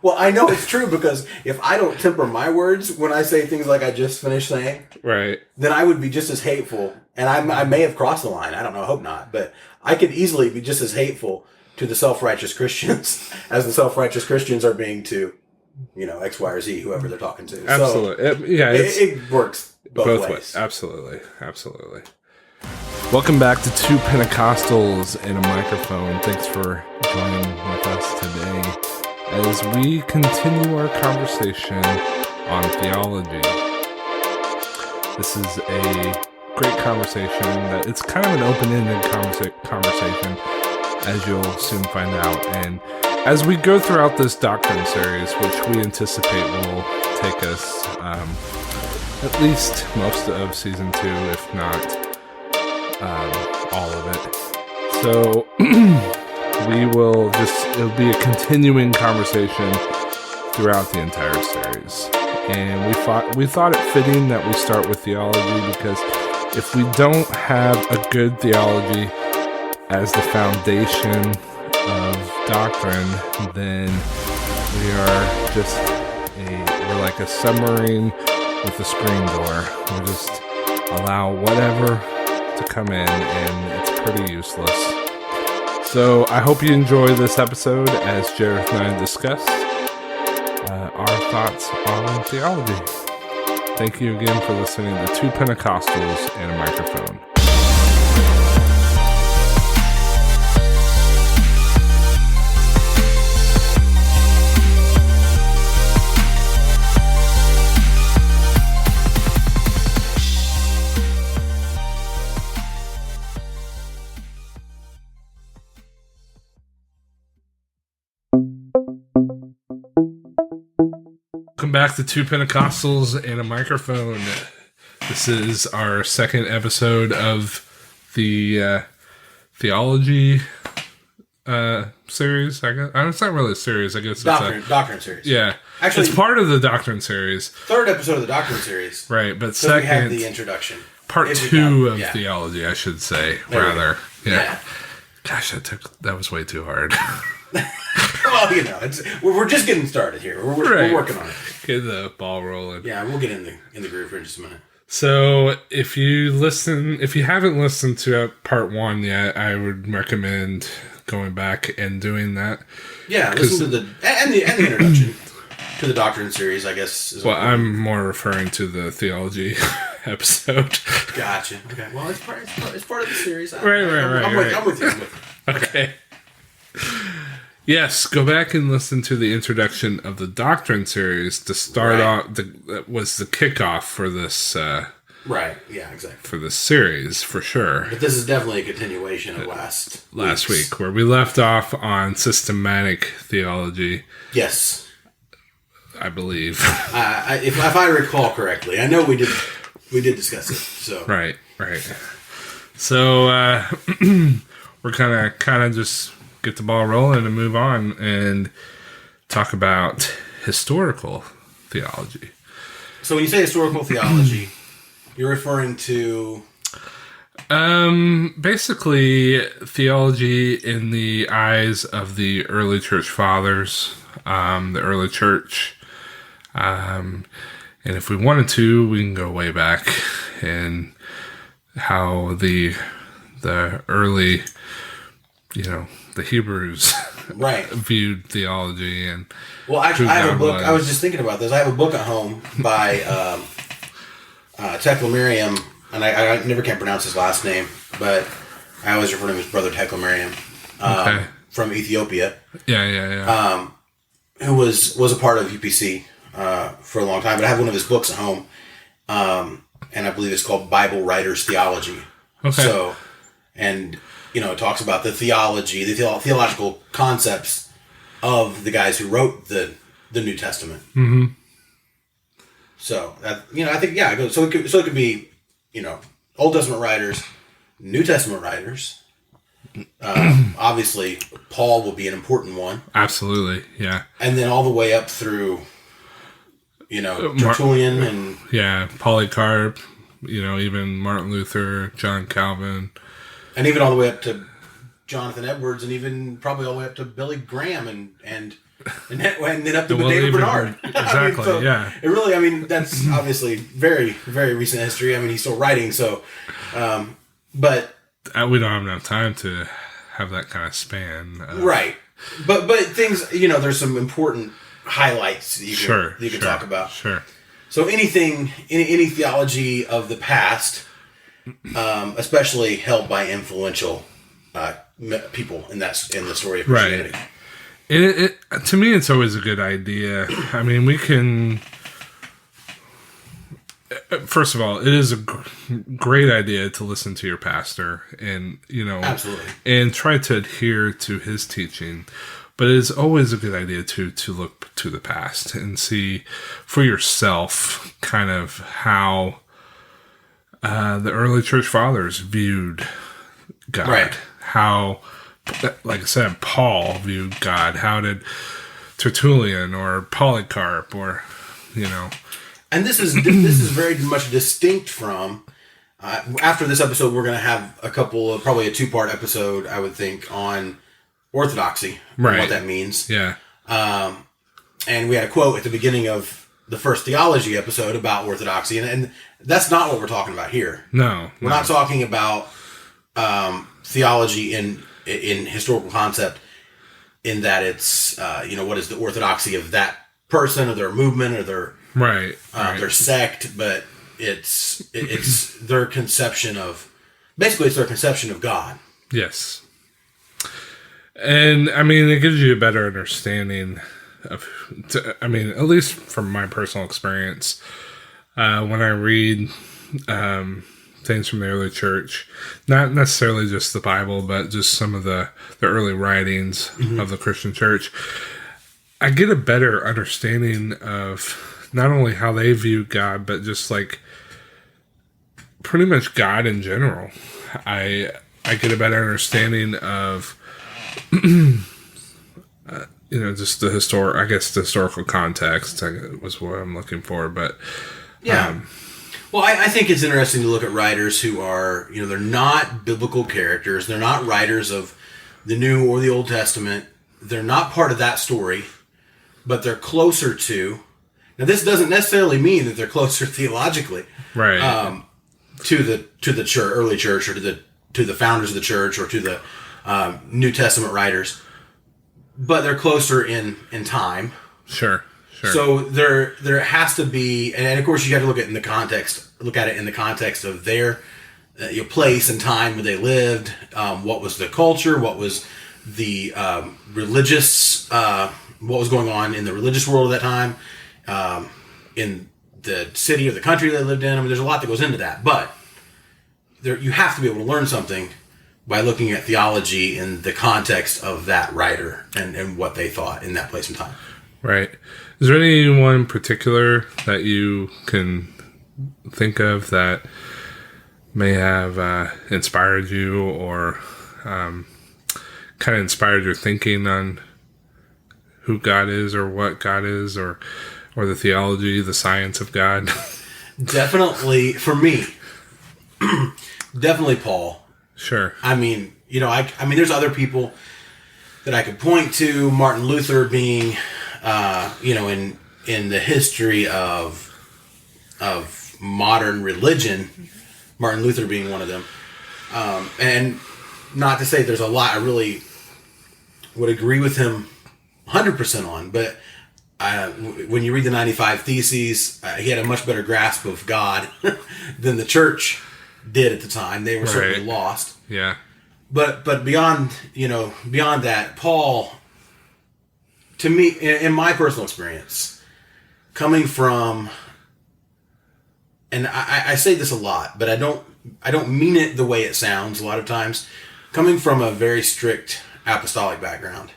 Well, I know it's true because if I don't temper my words when I say things like I just finished saying, right, then I would be just as hateful. And I may have crossed the line. I don't know. I hope not. But I could easily be just as hateful to the self-righteous Christians as the self-righteous Christians are being to, X, Y, or Z, whoever they're talking to. absolutely. So it works both ways. Absolutely. Welcome back to Two Pentecostals and a Microphone. Thanks for joining with us today as we continue our conversation on theology. This is a great conversation that it's kind of an open-ended conversation, as you'll soon find out. And as we go throughout this doctrine series, which we anticipate will take us at least most of season 2, if not all of it. So it'll be a continuing conversation throughout the entire series. And we thought it fitting that we start with theology, because if we don't have a good theology as the foundation of doctrine, then we're like a submarine with a screen door. We just allow whatever to come in, and it's pretty useless. So I hope you enjoy this episode as Jared and I discussed our thoughts on theology. Thank you again for listening to Two Pentecostals and a Microphone. Welcome back to Two Pentecostals and a Microphone. This is our second episode of the Theology series, I guess. It's not really a series, I guess. Doctrine series. Yeah. Actually, it's part of the Doctrine series. Third episode of the Doctrine series. Right, but so second... we have the introduction. Part 2 of Theology, I should say, rather. Yeah. Gosh, that was way too hard. Well, we're just getting started here. We're working on it. Get the ball rolling. Yeah, we'll get in the groove for just a minute. So, if you haven't listened to part 1 yet, I would recommend going back and doing that. Yeah, listen to the introduction to the Doctrine series, I guess. I'm more referring to the Theology episode. Gotcha. Okay. Well, it's part of the series. Right. I'm with you. Okay. Yes, go back and listen to the introduction of the Doctrine series to start off. That was the kickoff for this. Right. Yeah. Exactly. For this series, for sure. But this is definitely a continuation of last week, where we left off on systematic theology. Yes, I believe. If I recall correctly, I know we did discuss it. So right. So we're kind of just get the ball rolling and move on and talk about historical theology. So when you say historical theology, you're referring to basically theology in the eyes of the early church fathers, the early church. And if we wanted to, we can go way back and how the early, the Hebrews viewed theology. And well, actually, I have a book. I was just thinking about this. I have a book at home by Tekla Miriam, and I never can pronounce his last name, but I always refer to him as Brother Tekla Miriam, from Ethiopia. Yeah. Who was a part of UPC for a long time. But I have one of his books at home, and I believe it's called Bible Writers' Theology. Okay. So, and it talks about the theology, the theological concepts of the guys who wrote the New Testament. Mm-hmm. So I think so it could be Old Testament writers, New Testament writers. Obviously, Paul will be an important one. Absolutely, yeah. And then all the way up through, Tertullian and Polycarp. Even Martin Luther, John Calvin. And even all the way up to Jonathan Edwards, and even probably all the way up to Billy Graham and and then up to we'll David leave Bernard. Exactly. Yeah. It really, I mean, that's obviously very, very recent history. I mean, he's still writing, so, but We don't have enough time to have that kind of span. Right. But things, there's some important highlights that you can talk about. Sure. So anything, any theology of the past, especially held by influential people in the story of Christianity. Right. It to me, it's always a good idea. I mean, we can. First of all, it is a great idea to listen to your pastor and, absolutely, and try to adhere to his teaching. But it is always a good idea to look to the past and see for yourself kind of how the early church fathers viewed God. Right. How, like I said, Paul viewed God. How did Tertullian or Polycarp or, And this is very much distinct from. After this episode, we're going to have probably a 2-part episode, I would think, on orthodoxy, right? And what that means. Yeah. And we had a quote at the beginning of the first theology episode about orthodoxy, and that's not what we're talking about here. No, we're not talking about theology in historical concept. In that it's what is the orthodoxy of that person or their movement or their their sect, but it's their conception of God. Yes. And I mean, it gives you a better understanding of, at least from my personal experience, when I read things from the early church, not necessarily just the Bible, but just some of the early writings of the Christian church, I get a better understanding of not only how they view God, but just like pretty much God in general. I get a better understanding of just the historical context was what I'm looking for. But yeah. Well, I think it's interesting to look at writers who are, they're not biblical characters. They're not writers of the New or the Old Testament. They're not part of that story, but they're closer to. Now, this doesn't necessarily mean that they're closer theologically, right? To the church, early church, or to the founders of the church, or to the New Testament writers, but they're closer in time. Sure. So there has to be, and of course you have to look at it in the context of their place and time where they lived. What was the culture? What was the religious? What was going on in the religious world at that time? In the city or the country they lived in. I mean, there's a lot that goes into that, but you have to be able to learn something by looking at theology in the context of that writer and what they thought in that place and time. Right. Is there anyone in particular that you can think of that may have inspired you or kind of inspired your thinking on who God is or what God is or the theology, the science of God? Definitely, for me, definitely Paul. Sure. I mean, there's other people that I could point to. Martin Luther being, in the history of modern religion, Martin Luther being one of them. And not to say there's a lot I really would agree with him 100% on, but when you read the 95 Theses, he had a much better grasp of God than the church did at the time. They were certainly lost. Yeah. But beyond that, Paul, to me, in my personal experience, coming from, and I say this a lot, but I don't mean it the way it sounds a lot of times, coming from a very strict apostolic background,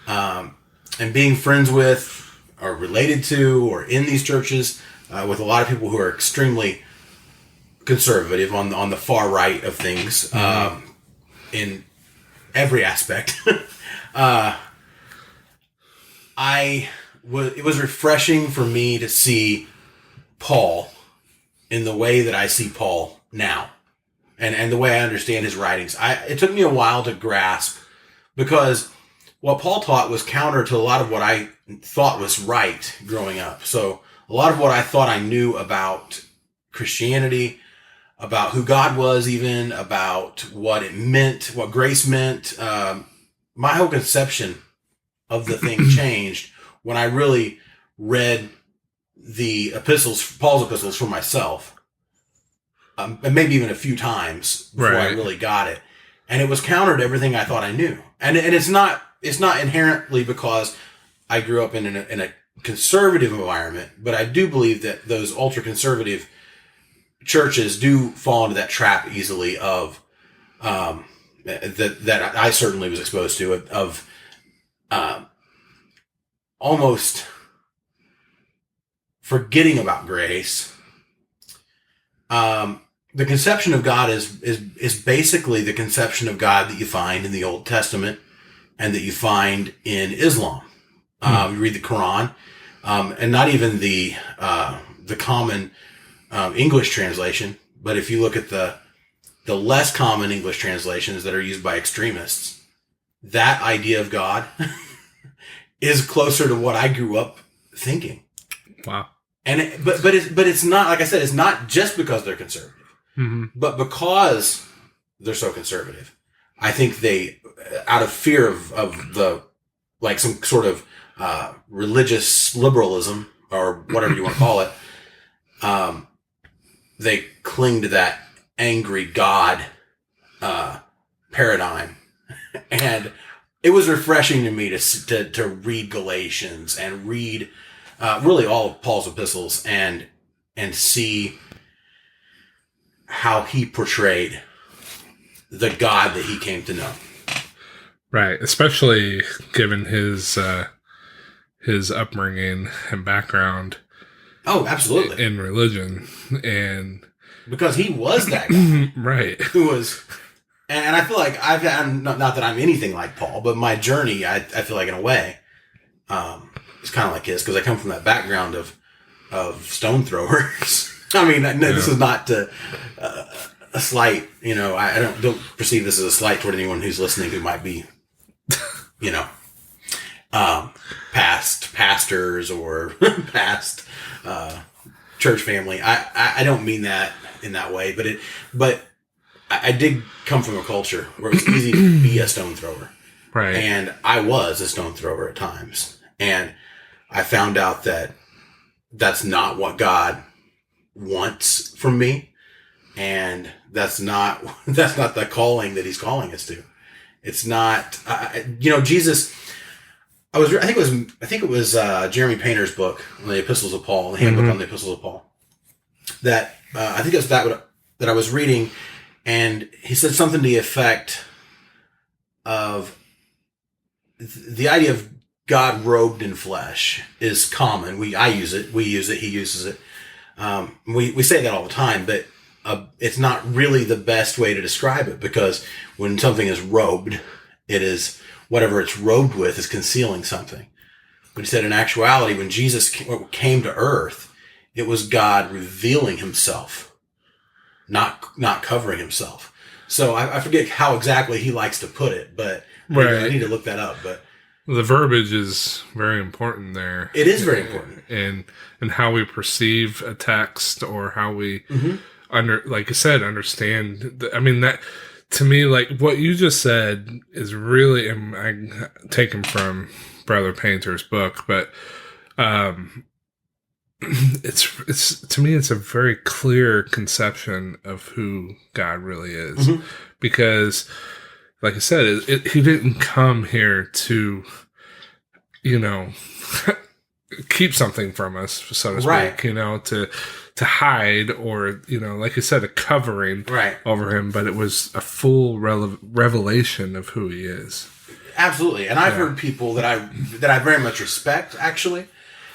and being friends with or related to or in these churches with a lot of people who are extremely conservative on the far right of things, in every aspect. It was refreshing for me to see Paul in the way that I see Paul now, and the way I understand his writings. It took me a while to grasp, because what Paul taught was counter to a lot of what I thought was right growing up. So a lot of what I thought I knew about Christianity, about who God was, even about what it meant, what grace meant, my whole conception of the thing changed when I really read the epistles, Paul's epistles, for myself, and maybe even a few times before I really got it. And it was counter to everything I thought I knew. And it's not inherently because I grew up in a conservative environment, but I do believe that those ultra conservative churches do fall into that trap easily of that I certainly was exposed to of almost forgetting about grace. The conception of God is basically the conception of God that you find in the Old Testament and that you find in Islam. You read the Quran, and not even the common English translation, but if you look at the less common English translations that are used by extremists, that idea of God is closer to what I grew up thinking. Wow. And but it's not, like I said, it's not just because they're conservative, but because they're so conservative. I think they, out of fear of the, like some sort of religious liberalism or whatever you want to call it, they cling to that angry God paradigm. And it was refreshing to me to read Galatians and read really all of Paul's epistles and see how he portrayed the God that he came to know. Right, especially given his upbringing and background. Oh, absolutely. In religion, and because he was that guy, right? Who was, and I feel like I've had, not that I'm anything like Paul, but my journey, I feel like in a way, it's kind of like his, because I come from that background of stone throwers. I mean, this is not a slight, I don't perceive this as a slight toward anyone who's listening who might be, past pastors or past church family. I don't mean that in that way, but I did come from a culture where it was easy to be a stone thrower. Right. And I was a stone thrower at times. And I found out that that's not what God wants from me. And that's not the calling that he's calling us to. It's not, Jesus, I think it was Jeremy Painter's book on the Epistles of Paul, the handbook on the Epistles of Paul, that I think it was that I was reading, and he said something to the effect of the idea of God robed in flesh is common. I use it, we use it, he uses it. We say that all the time, but it's not really the best way to describe it, because when something is robed, it is whatever it's robed with is concealing something. But he said in actuality, when Jesus came to earth, it was God revealing himself, not covering himself. So I forget how exactly he likes to put it, but I need to look that up. But the verbiage is very important there. It is very important. And how we perceive a text, or how we like you said, understand. That to me, like what you just said is really, I taken from Brother Painter's book, but it's to me, it's a very clear conception of who God really is, because, like I said, he didn't come here to, keep something from us, so to speak, to hide, or, like you said, a covering over him, but it was a full revelation of who he is. Absolutely. And I've heard people that I very much respect, actually,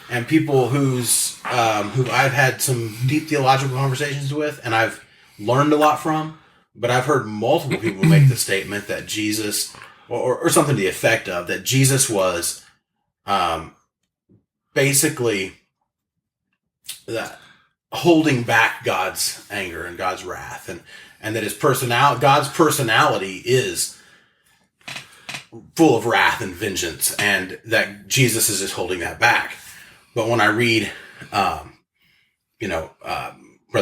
and people who I've had some deep theological conversations with, and I've learned a lot from, but I've heard multiple people make the statement that Jesus, or something to the effect of, that Jesus was basically that holding back God's anger and God's wrath, and that God's personality is full of wrath and vengeance, and that Jesus is just holding that back. But when I read, Brother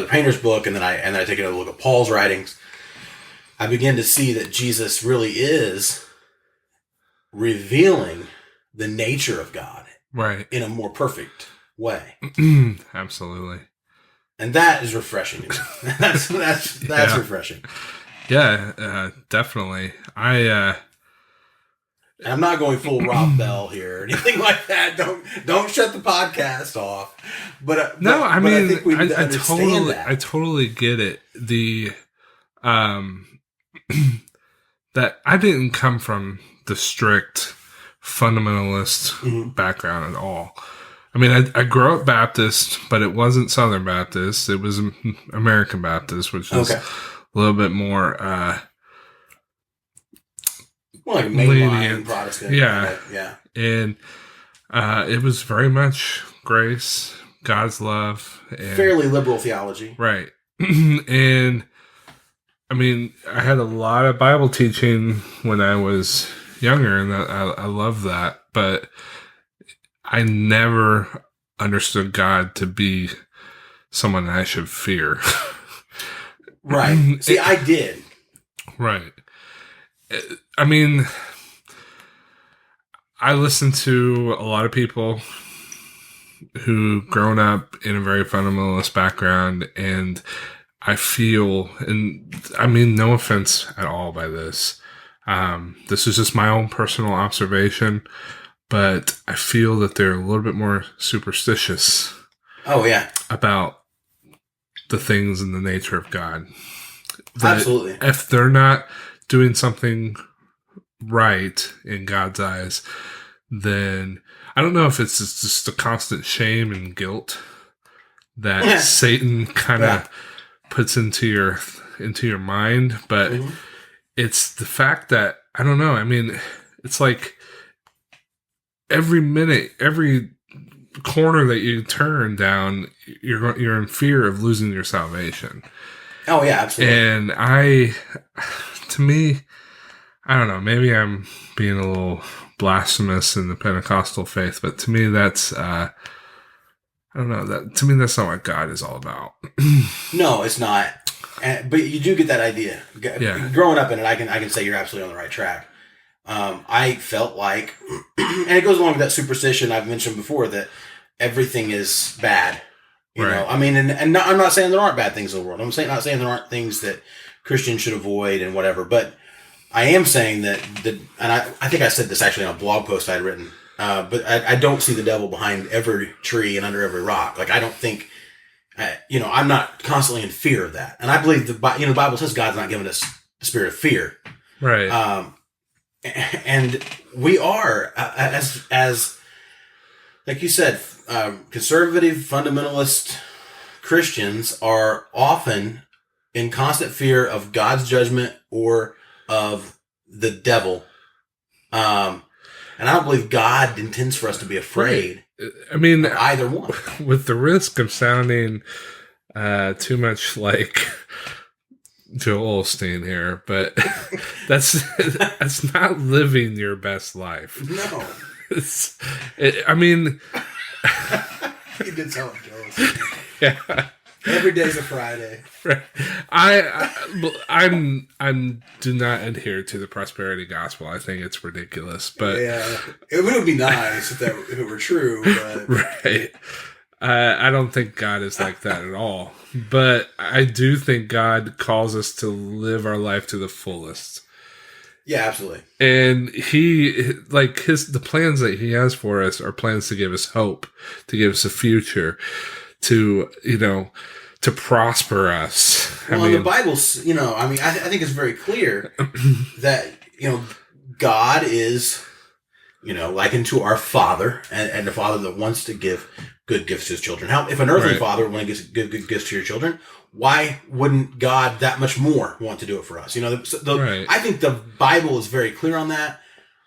Painter's book, and then I take another look at Paul's writings, I begin to see that Jesus really is revealing the nature of God, right, in a more perfect way. Absolutely, and that is refreshing to me. that's refreshing. Yeah, definitely. I'm not going full Rob Bell here or anything like that. Don't shut the podcast off. But I think we need to understand that. I totally get it. The that I didn't come from the strict fundamentalist background at all. I mean, I grew up Baptist, but it wasn't Southern Baptist. It was American Baptist, which is a little bit more like mainline Protestant. Yeah. Yeah. And it was very much grace, God's love. And, fairly liberal theology. Right. And I mean, I had a lot of Bible teaching when I was younger, and I love that. But I never understood God to be someone I should fear. Right. See, I did. Right. I mean, I listen to a lot of people who grown up in a very fundamentalist background, and I feel, and I mean no offense at all by this, this is just my own personal observation, but I feel that they're a little bit more superstitious. Oh, yeah. About the things and the nature of God. Absolutely. If they're not doing something right in God's eyes, then I don't know if it's just a constant shame and guilt that Satan kind of puts into your mind, but it's the fact that, I don't know, I mean, it's like every minute, every corner that you turn down, you're in fear of losing your salvation. Oh yeah, absolutely. And to me, I don't know, maybe I'm being a little blasphemous in the Pentecostal faith, but to me that's I don't know, to me that's not what God is all about. No, it's not. But you do get that idea. Yeah. Growing up in it, I can say you're absolutely on the right track. I felt like, and it goes along with that superstition I've mentioned before, that everything is bad. You know, I mean, and I'm not saying there aren't bad things in the world. I'm not saying there aren't things that Christians should avoid and whatever. But I am saying that, and I think I said this actually on a blog post I'd written, but I don't see the devil behind every tree and under every rock. Like, I don't think, I'm not constantly in fear of that. And I believe the Bible says God's not given us the spirit of fear. Right. And we are, as like you said, conservative fundamentalist Christians are often in constant fear of God's judgment or of the devil. And I don't believe God intends for us to be afraid. I mean, of either one. With the risk of sounding too much like Joel Osteen here, but that's not living your best life. No. I mean, you did tell him Joel Osteen. Yeah. Every day's a Friday. Right. I do not adhere to the prosperity gospel. I think it's ridiculous. But yeah, it would be nice if it were true. But. Right. I don't think God is like that at all. But I do think God calls us to live our life to the fullest. Yeah, absolutely. And the plans that he has for us are plans to give us hope, to give us a future, to prosper us. Well, the Bible's, I think it's very clear that, God is, likened to our Father, and the Father that wants to give good gifts to his children. How, if an earthly father would want to give good gifts to your children, why wouldn't God that much more want to do it for us? I think the Bible is very clear on that,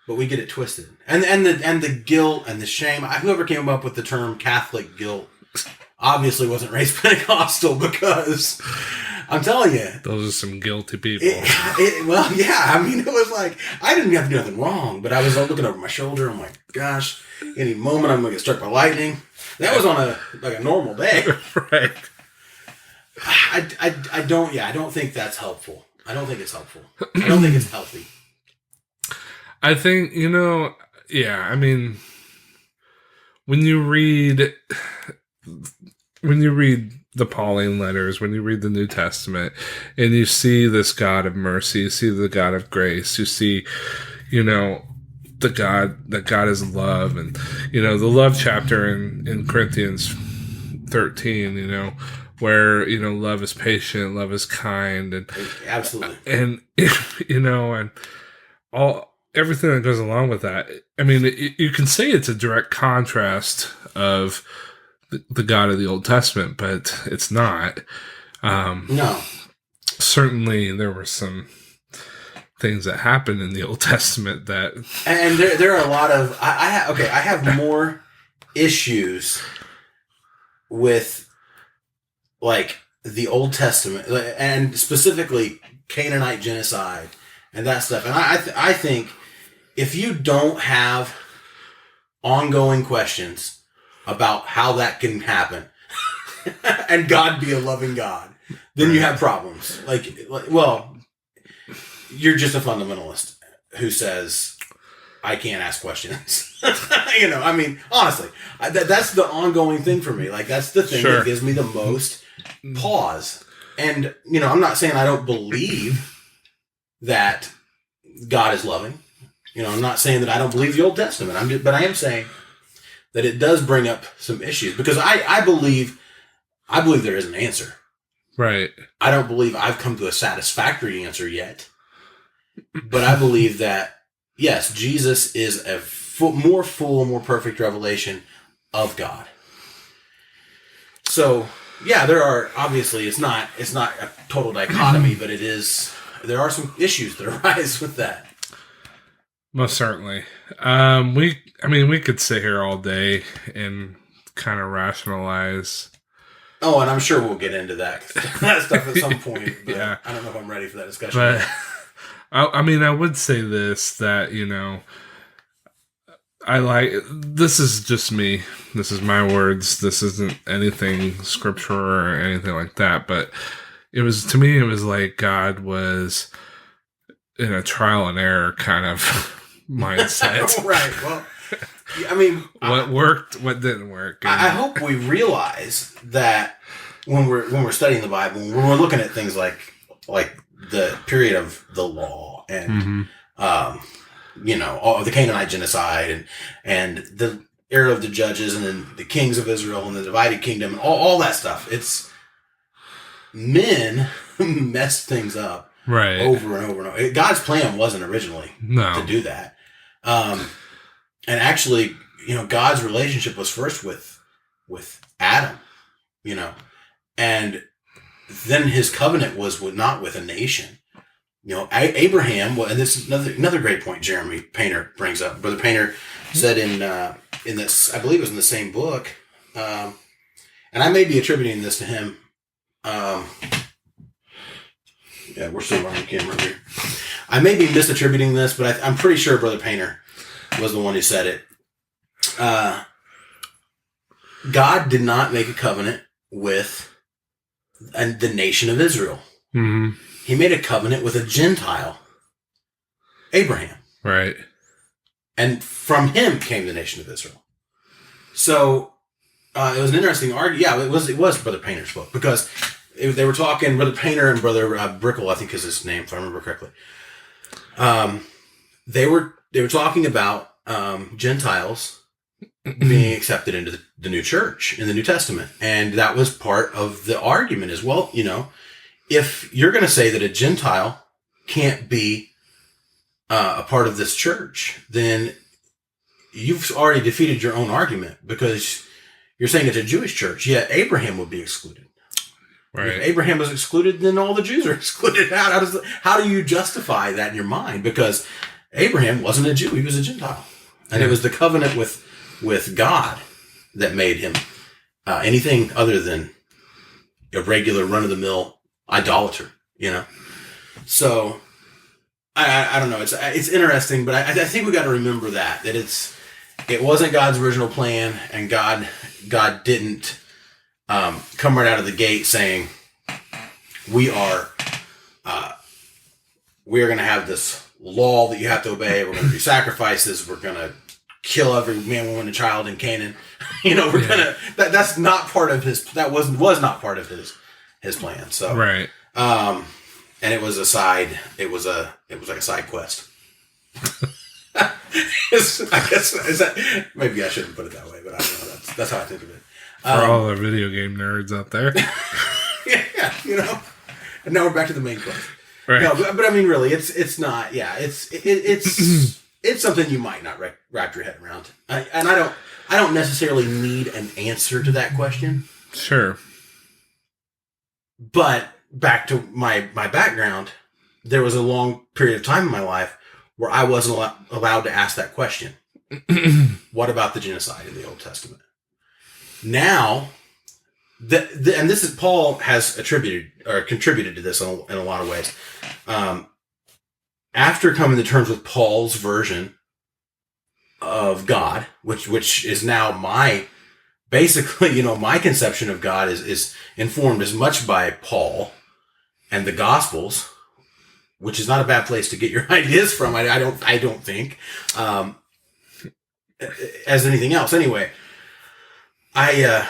but we get it twisted. And the guilt and the shame, whoever came up with the term Catholic guilt obviously wasn't raised Pentecostal, because I'm telling you. Those are some guilty people. Well, yeah. I mean, it was like, I didn't have to do nothing wrong, but I was looking over my shoulder. I'm like, gosh, any moment I'm going to get struck by lightning. That was on a normal day. Right. I don't think that's helpful. I don't think it's helpful. I don't think it's healthy. I think, I mean, when you read the Pauline letters, when you read the New Testament, and you see this God of mercy, you see the God of grace, you see, that God is love, and, the love chapter in Corinthians 13, where, love is patient, love is kind, and absolutely. And, and everything that goes along with that. I mean, you can say it's a direct contrast of the God of the Old Testament, but it's not. No. Certainly, there were some things that happened in the Old Testament that... And there are a lot of... I have more issues with, like, the Old Testament, and specifically Canaanite genocide and that stuff. And I think if you don't have ongoing questions about how that can happen and God be a loving God, then you have problems. Well, you're just a fundamentalist who says, I can't ask questions. I mean, honestly, that's the ongoing thing for me. Like, that's the thing that gives me the most pause. And, I'm not saying I don't believe that God is loving. I'm not saying that I don't believe the Old Testament. But I am saying that it does bring up some issues, because I believe there is an answer. Right. I don't believe I've come to a satisfactory answer yet, but I believe that, yes, Jesus is a more full, more perfect revelation of God. So, yeah, there are, obviously, it's not a total dichotomy, but there are some issues that arise with that. Most certainly. We could sit here all day and kind of rationalize. Oh, and I'm sure we'll get into that stuff at some point. But yeah. I don't know if I'm ready for that discussion. But, I would say this, that, this is just me. This is my words. This isn't anything scripture or anything like that. But to me, it was like God was in a trial and error kind of mindset. Right. Well, I mean, what worked, what didn't work. I hope we realize that when we're studying the Bible, when we're looking at things like the period of the law and all the Canaanite genocide and the era of the judges and then the kings of Israel and the divided kingdom and all that stuff. It's men messed things up right over and over and over. God's plan wasn't originally to do that. And actually, God's relationship was first with Adam, and then his covenant was not with a nation. Abraham, and this is another great point Jeremy Painter brings up. Brother Painter said in this, I believe it was in the same book, and I may be attributing this to him. Yeah, we're still on the camera here. I may be misattributing this, but I'm pretty sure Brother Painter was the one who said it. God did not make a covenant with the nation of Israel. Mm-hmm. He made a covenant with a Gentile, Abraham. Right. And from him came the nation of Israel. So it was an interesting argument. Yeah, it was Brother Painter's book, because they were talking, Brother Painter and Brother Brickle, I think is his name, if I remember correctly. They were talking about Gentiles being accepted into the new church in the New Testament. And that was part of the argument as well. If you're going to say that a Gentile can't be a part of this church, then you've already defeated your own argument, because you're saying it's a Jewish church, yet Abraham would be excluded. Right. If Abraham was excluded, then all the Jews are excluded. How do you justify that in your mind? Because Abraham wasn't a Jew, he was a Gentile. And it was the covenant with God that made him anything other than a regular run-of-the-mill idolater, you know? So I don't know. It's interesting, but I think we got to remember that it wasn't God's original plan, and God didn't come right out of the gate saying we are going to have this law that you have to obey. We're going to do sacrifices. We're going to kill every man, woman, and child in Canaan. We're gonna. That's not part of his. That was not part of his plan. So right. And it was a side. It was like a side quest. I guess is that maybe I shouldn't put it that way, but I don't know. That's how I think of it. For all the video game nerds out there. Yeah. And now we're back to the main quest. Right. No, but I mean, really, it's not. Yeah, it's it's something you might not wrap your head around, and I don't necessarily need an answer to that question. Sure. But back to my background, there was a long period of time in my life where I wasn't allowed to ask that question. What about the genocide in the Old Testament? Now, and this is Paul has contributed to this in a lot of ways. After coming to terms with Paul's version of God, which is now my conception of God is informed as much by Paul and the Gospels, which is not a bad place to get your ideas from. I don't think, as anything else. Anyway, I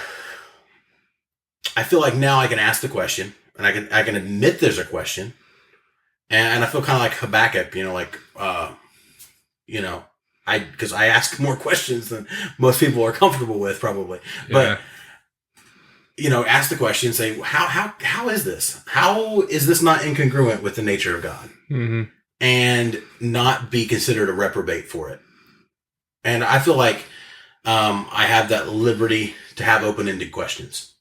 feel like now I can ask the question, and I can admit there's a question, and I feel kind of like Habakkuk, because I ask more questions than most people are comfortable with, probably. Yeah. But ask the question, say how is this? How is this not incongruent with the nature of God, and not be considered a reprobate for it? And I feel like I have that liberty to have open-ended questions.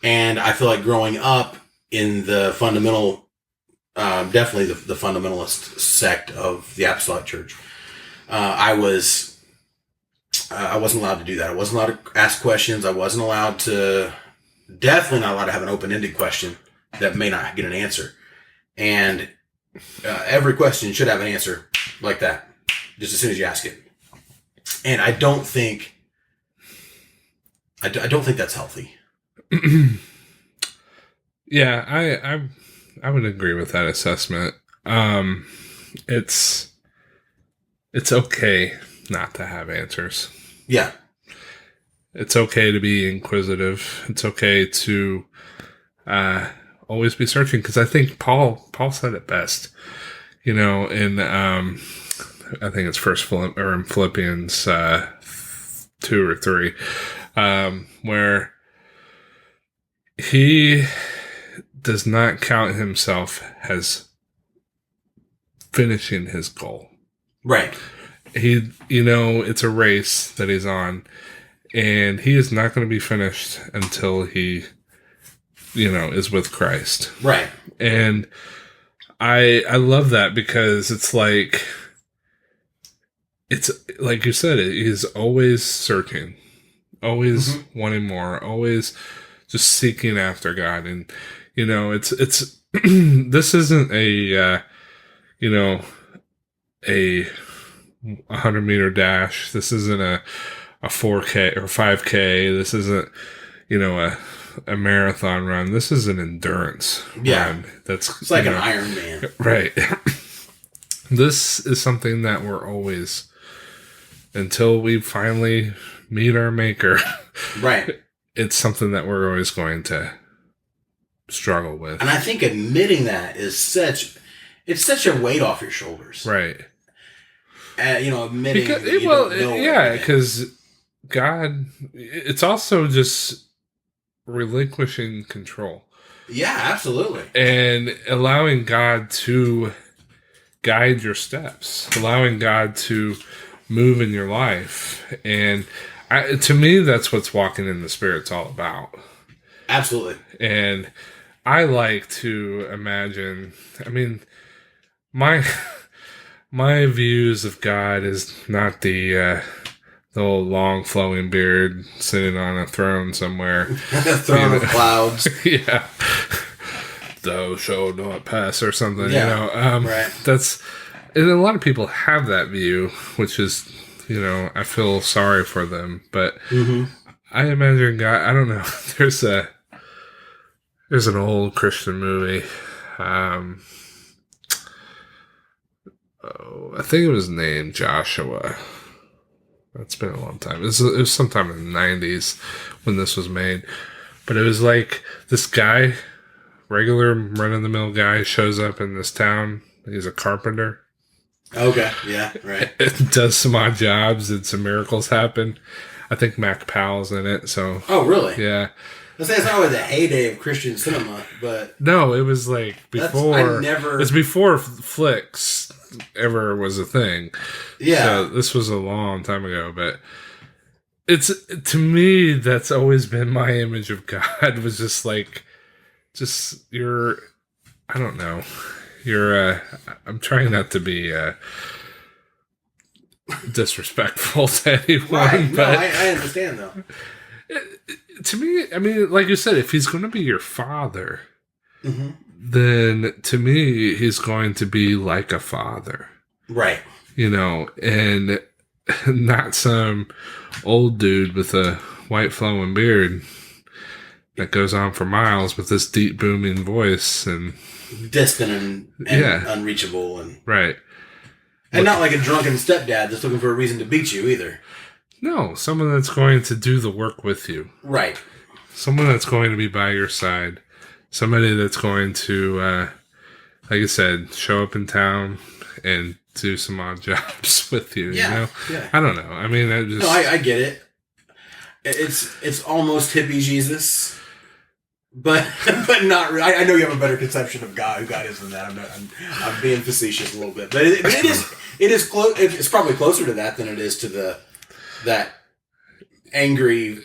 And I feel like growing up in the fundamental, definitely the fundamentalist sect of the Apostolic Church, I wasn't allowed to do that. I wasn't allowed to ask questions. I wasn't allowed to, definitely not allowed to have an open-ended question that may not get an answer. And every question should have an answer like that, just as soon as you ask it. And I don't think that's healthy. Yeah, I would agree with that assessment. It's okay not to have answers. Yeah. It's okay to be inquisitive. It's okay to always be searching, because I think Paul said it best. In I think it's in Philippians 2 or 3, where he does not count himself as finishing his goal. Right. It's a race that he's on, and he is not going to be finished until he, is with Christ. Right. And I love that, because it's like you said, he's always searching, always wanting more, always just seeking after God. And, it's this isn't a 100-meter dash. This isn't a 4K or 5K. This isn't, a marathon run. This is an endurance run. It's like an Iron Man. Right. This is something that we're always, until we finally meet our maker. Right. It's something that we're always going to struggle with. And I think admitting that is such a weight off your shoulders. Right. Admitting because God, it's also just relinquishing control. Yeah, absolutely. And allowing God to guide your steps, allowing God to move in your life. And to me, that's what walking in the Spirit's all about. Absolutely. And I like to imagine, my views of God is not the old long flowing beard sitting on a throne somewhere. Throne of clouds. Yeah. thou shalt not pass or something, Yeah. Right. And a lot of people have that view, which is, I feel sorry for them, but I imagine God, I don't know, there's an old Christian movie, I think it was named Joshua. It's been a long time. It was sometime in the 90s when this was made. But it was like this guy, regular run-of-the-mill guy, shows up in this town. He's a carpenter. Okay, yeah, right. Does some odd jobs and some miracles happen. I think Mac Powell's in it. So. Oh, really? Yeah. That's not really the heyday of Christian cinema, but... No, it was like before... It's before flicks ever was a thing. Yeah. So this was a long time ago, but... To me, that's always been my image of God, was just like, you're, I don't know, I'm trying not to be disrespectful to anyone. Right, but no, I understand though. To me, I mean, like you said, if he's going to be your father, then to me, he's going to be like a father. Right. And not some old dude with a white flowing beard that goes on for miles with this deep booming voice and distant and unreachable and right. And not like a drunken stepdad that's looking for a reason to beat you either. No, someone that's going to do the work with you. Right. Someone that's going to be by your side. Somebody that's going to, like I said, show up in town and do some odd jobs with you. Yeah. I don't know. I mean, I get it. It's almost hippie Jesus, but not really. I know you have a better conception of God, who God is than that. I'm being facetious a little bit, but it is close. It's probably closer to that than it is to that angry,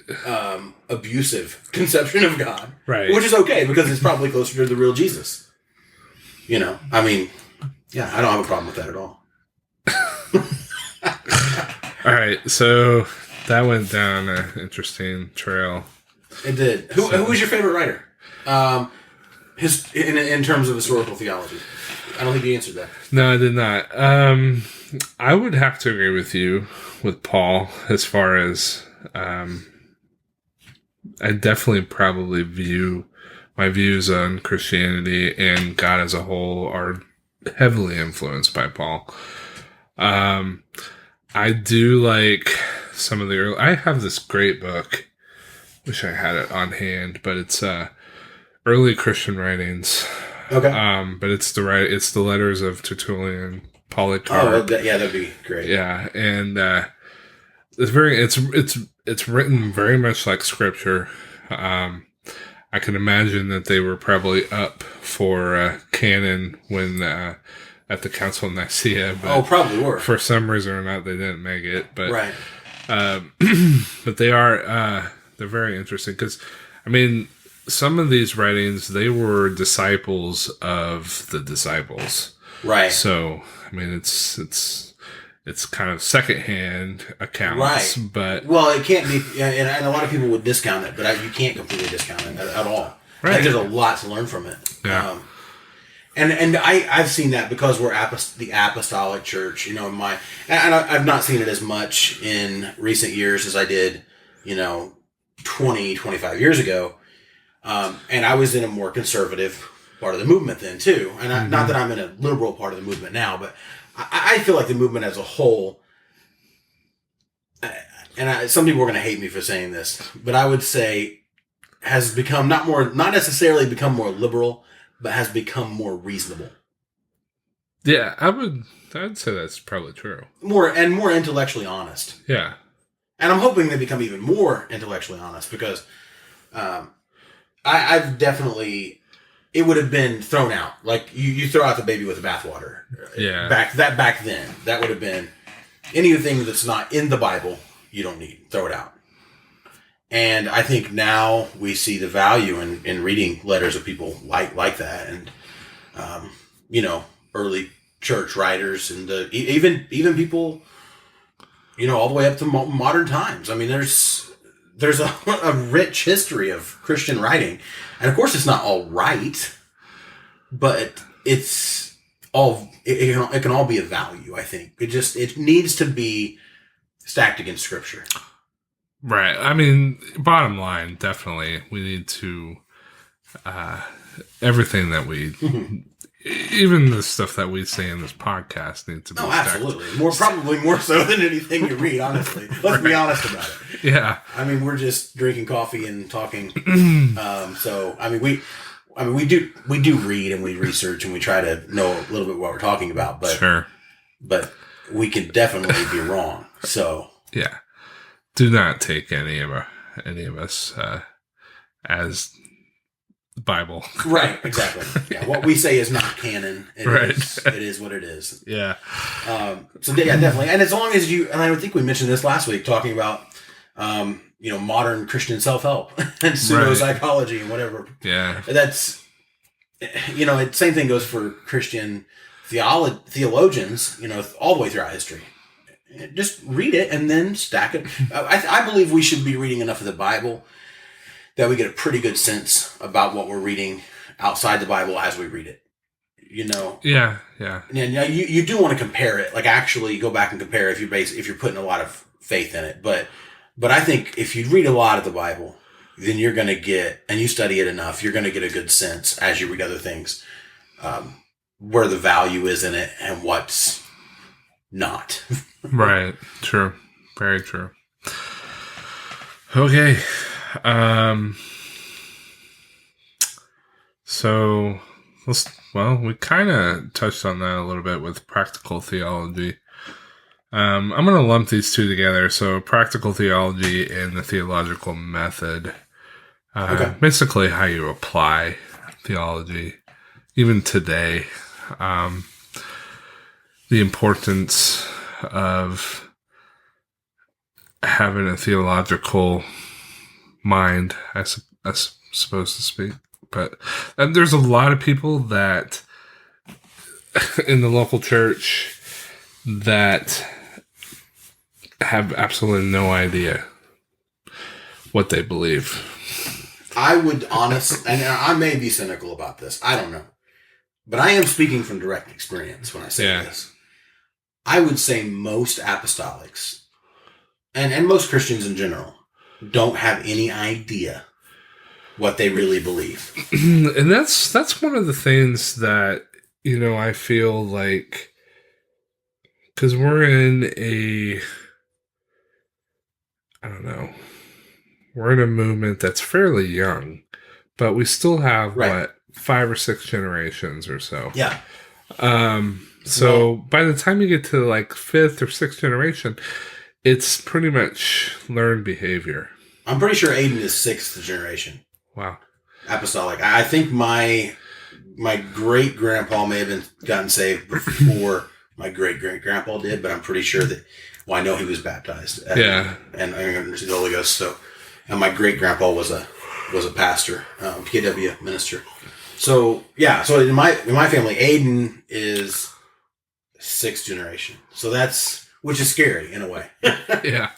abusive conception of God, right? Which is okay because it's probably closer to the real Jesus. I mean, yeah, I don't have a problem with that at all. All right, so that went down an interesting trail. It did. Who was your favorite writer? In terms of historical theology, I don't think you answered that. No, I did not. I would have to agree with you with Paul as far as I definitely probably view my views on Christianity and God as a whole are heavily influenced by Paul. I do like some of the early... I have this great book. Wish I had it on hand, but it's early Christian writings. Okay. But it's the letters of Tertullian, Polycarp. Oh, that'd be great. Yeah, and it's written very much like scripture. I can imagine that they were probably up for canon when at the Council of Nicaea. But probably were. For some reason or not, they didn't make it. But right. But they are they're very interesting because, I mean, some of these writings, they were disciples of the disciples. Right. So, I mean, it's kind of secondhand accounts, right? But it can't be, and a lot of people would discount it, but you can't completely discount it at all. Right. I think there's a lot to learn from it. Yeah. And I've seen that because we're the apostolic church, I've not seen it as much in recent years as I did, 20, 25 years ago. And I was in a more conservative part of the movement then too. And not that I'm in a liberal part of the movement now, but I feel like the movement as a whole, and some people are going to hate me for saying this, but I would say has become not necessarily become more liberal, but has become more reasonable. Yeah, I'd say that's probably true. More intellectually honest. Yeah. And I'm hoping they become even more intellectually honest because I've definitely... It would have been thrown out. Like, you throw out the baby with the bathwater. Yeah. Back then. That would have been... Anything that's not in the Bible, you don't need. Throw it out. And I think now we see the value in reading letters of people like that. And, early church writers and even people, all the way up to modern times. I mean, there's a rich history of Christian writing. And of course, it's not all right, but it's all it can all be of value. I think it needs to be stacked against Scripture. Right. I mean, bottom line, definitely, we need to everything that we, even the stuff that we say in this podcast, needs to be. Oh, absolutely. Probably more so than anything you read. Honestly, let's be honest about it. Yeah. I mean, we're just drinking coffee and talking. So I mean, we do read and we research and we try to know a little bit what we're talking about. But sure. But we can definitely be wrong. So yeah. Do not take any of us as Bible. Right, exactly. Yeah, what we say is not canon. It is what it is. Yeah. So yeah, definitely. And as long as and I think we mentioned this last week, talking about modern Christian self-help and pseudo-psychology and whatever. Yeah. That's same thing goes for Christian theologians. All the way throughout history. Just read it and then stack it. I believe we should be reading enough of the Bible that we get a pretty good sense about what we're reading outside the Bible as we read it. Yeah, yeah. And you do want to compare it, like actually go back and compare if you're putting a lot of faith in it. But I think if you read a lot of the Bible, then you're going to get, and you study it enough, you're going to get a good sense as you read other things, where the value is in it and what's not. Right. True. Very true. Okay. So we kind of touched on that a little bit with practical theology. I'm going to lump these two together. So practical theology and the theological method. Okay. Basically how you apply theology, even today. The importance of having a theological mind, I suppose to speak. But there's a lot of people that in the local church that have absolutely no idea what they believe. I would honestly, and I may be cynical about this, I don't know. But I am speaking from direct experience when I say this. I would say most apostolics, and most Christians in general, don't have any idea what they really believe. And that's one of the things that, I feel like, because we're in we're in a movement that's fairly young, but we still have, 5 or 6 generations or so. Yeah. So by the time you get to like 5th or 6th generation, it's pretty much learned behavior. I'm pretty sure Aiden is 6th generation. Wow. Apostolic. I think my great grandpa may have gotten saved before my great grandpa did, but I'm pretty sure that. Well, I know he was baptized. And I received the Holy Ghost. So, and my great grandpa was a pastor, PKW minister. So yeah. So in my family, Aiden is 6th generation. So which is scary in a way. Yeah.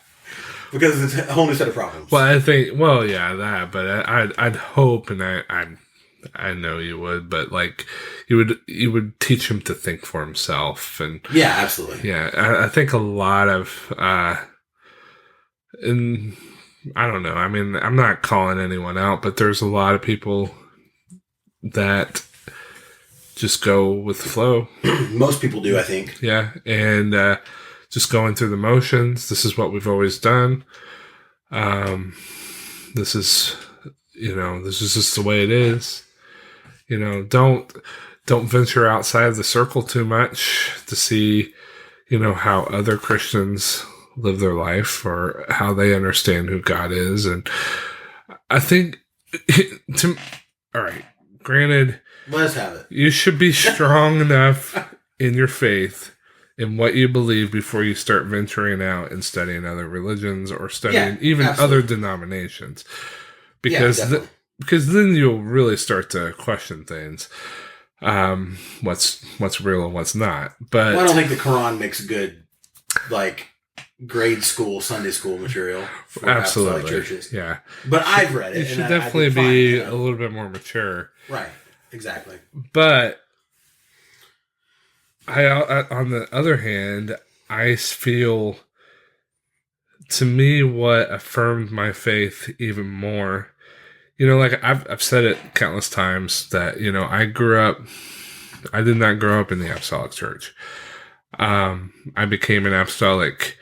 Because it's a whole new set of problems. Well, I think, but I'd hope, and I know you would, but like you would teach him to think for himself, and yeah, absolutely. Yeah, I think a lot of, and I don't know. I mean, I'm not calling anyone out, but there's a lot of people that just go with the flow. Most people do, I think. Yeah, and just going through the motions. This is what we've always done. This is just the way it is. Don't venture outside the circle too much to see, how other Christians live their life or how they understand who God is. And I think all right, granted, let's have it. You should be strong enough in your faith in what you believe before you start venturing out and studying other religions or studying other denominations. Because because then you'll really start to question things. What's real and what's not. But I don't think the Quran makes good grade school, Sunday school material for apostolic churches. Yeah. But I've read it. You should definitely be a little bit more mature. Right. Exactly. But I on the other hand, I feel, to me, what affirmed my faith even more, like I've said it countless times that, I did not grow up in the apostolic church. I became an apostolic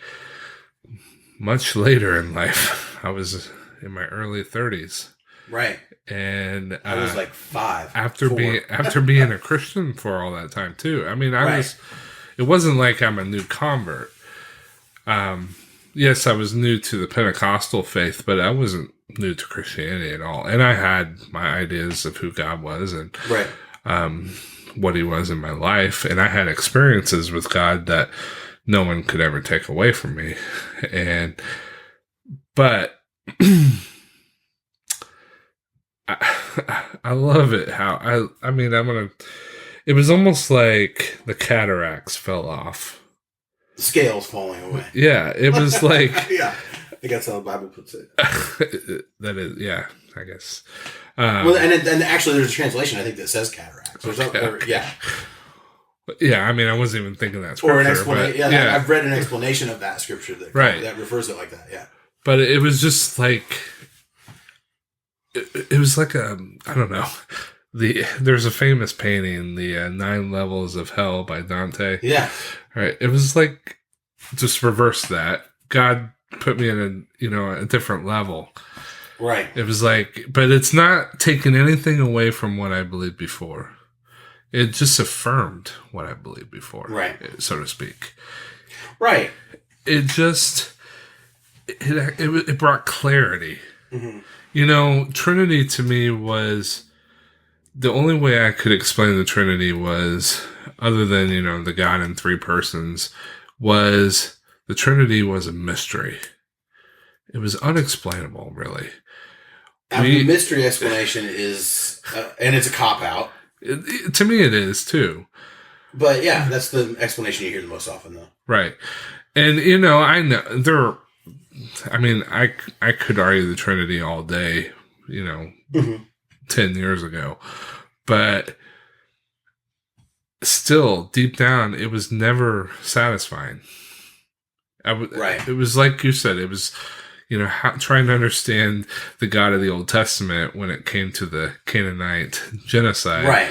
much later in life. I was in my early 30s. Right. And I was like 5. After 4. being a Christian for all that time too. I mean, it wasn't like I'm a new convert. Yes, I was new to the Pentecostal faith, but I wasn't new to Christianity at all. And I had my ideas of who God was and what he was in my life. And I had experiences with God that no one could ever take away from me. But I love it how it was almost like the cataracts fell off. The scales falling away. Yeah, it was like yeah, I think that's how the Bible puts it. That is, yeah, I guess. Well, and actually, there's a translation I think that says cataracts. Yeah. Yeah, I mean, I wasn't even thinking that scripture. Or an explanation. Yeah, I've read an explanation of that scripture that refers it like that. Yeah. But it was just like it was like I don't know. There's a famous painting, the 9 Levels of Hell by Dante. Yeah. Right. It was like just reverse that. God put me in a different level. Right. It was like, but it's not taking anything away from what I believed before. It just affirmed what I believed before. Right. So to speak. Right. It just it brought clarity. Mm-hmm. Trinity to me was the only way I could explain the Trinity was, other than, the God in 3 persons, was the Trinity was a mystery. It was unexplainable, really. The mystery explanation is, and it's a cop-out. To me, it is, too. But, yeah, that's the explanation you hear the most often, though. Right. And, I know, I could argue the Trinity all day, mm-hmm. 10 years ago. But still, deep down, it was never satisfying. Right. It was like you said, it was, trying to understand the God of the Old Testament when it came to the Canaanite genocide. Right.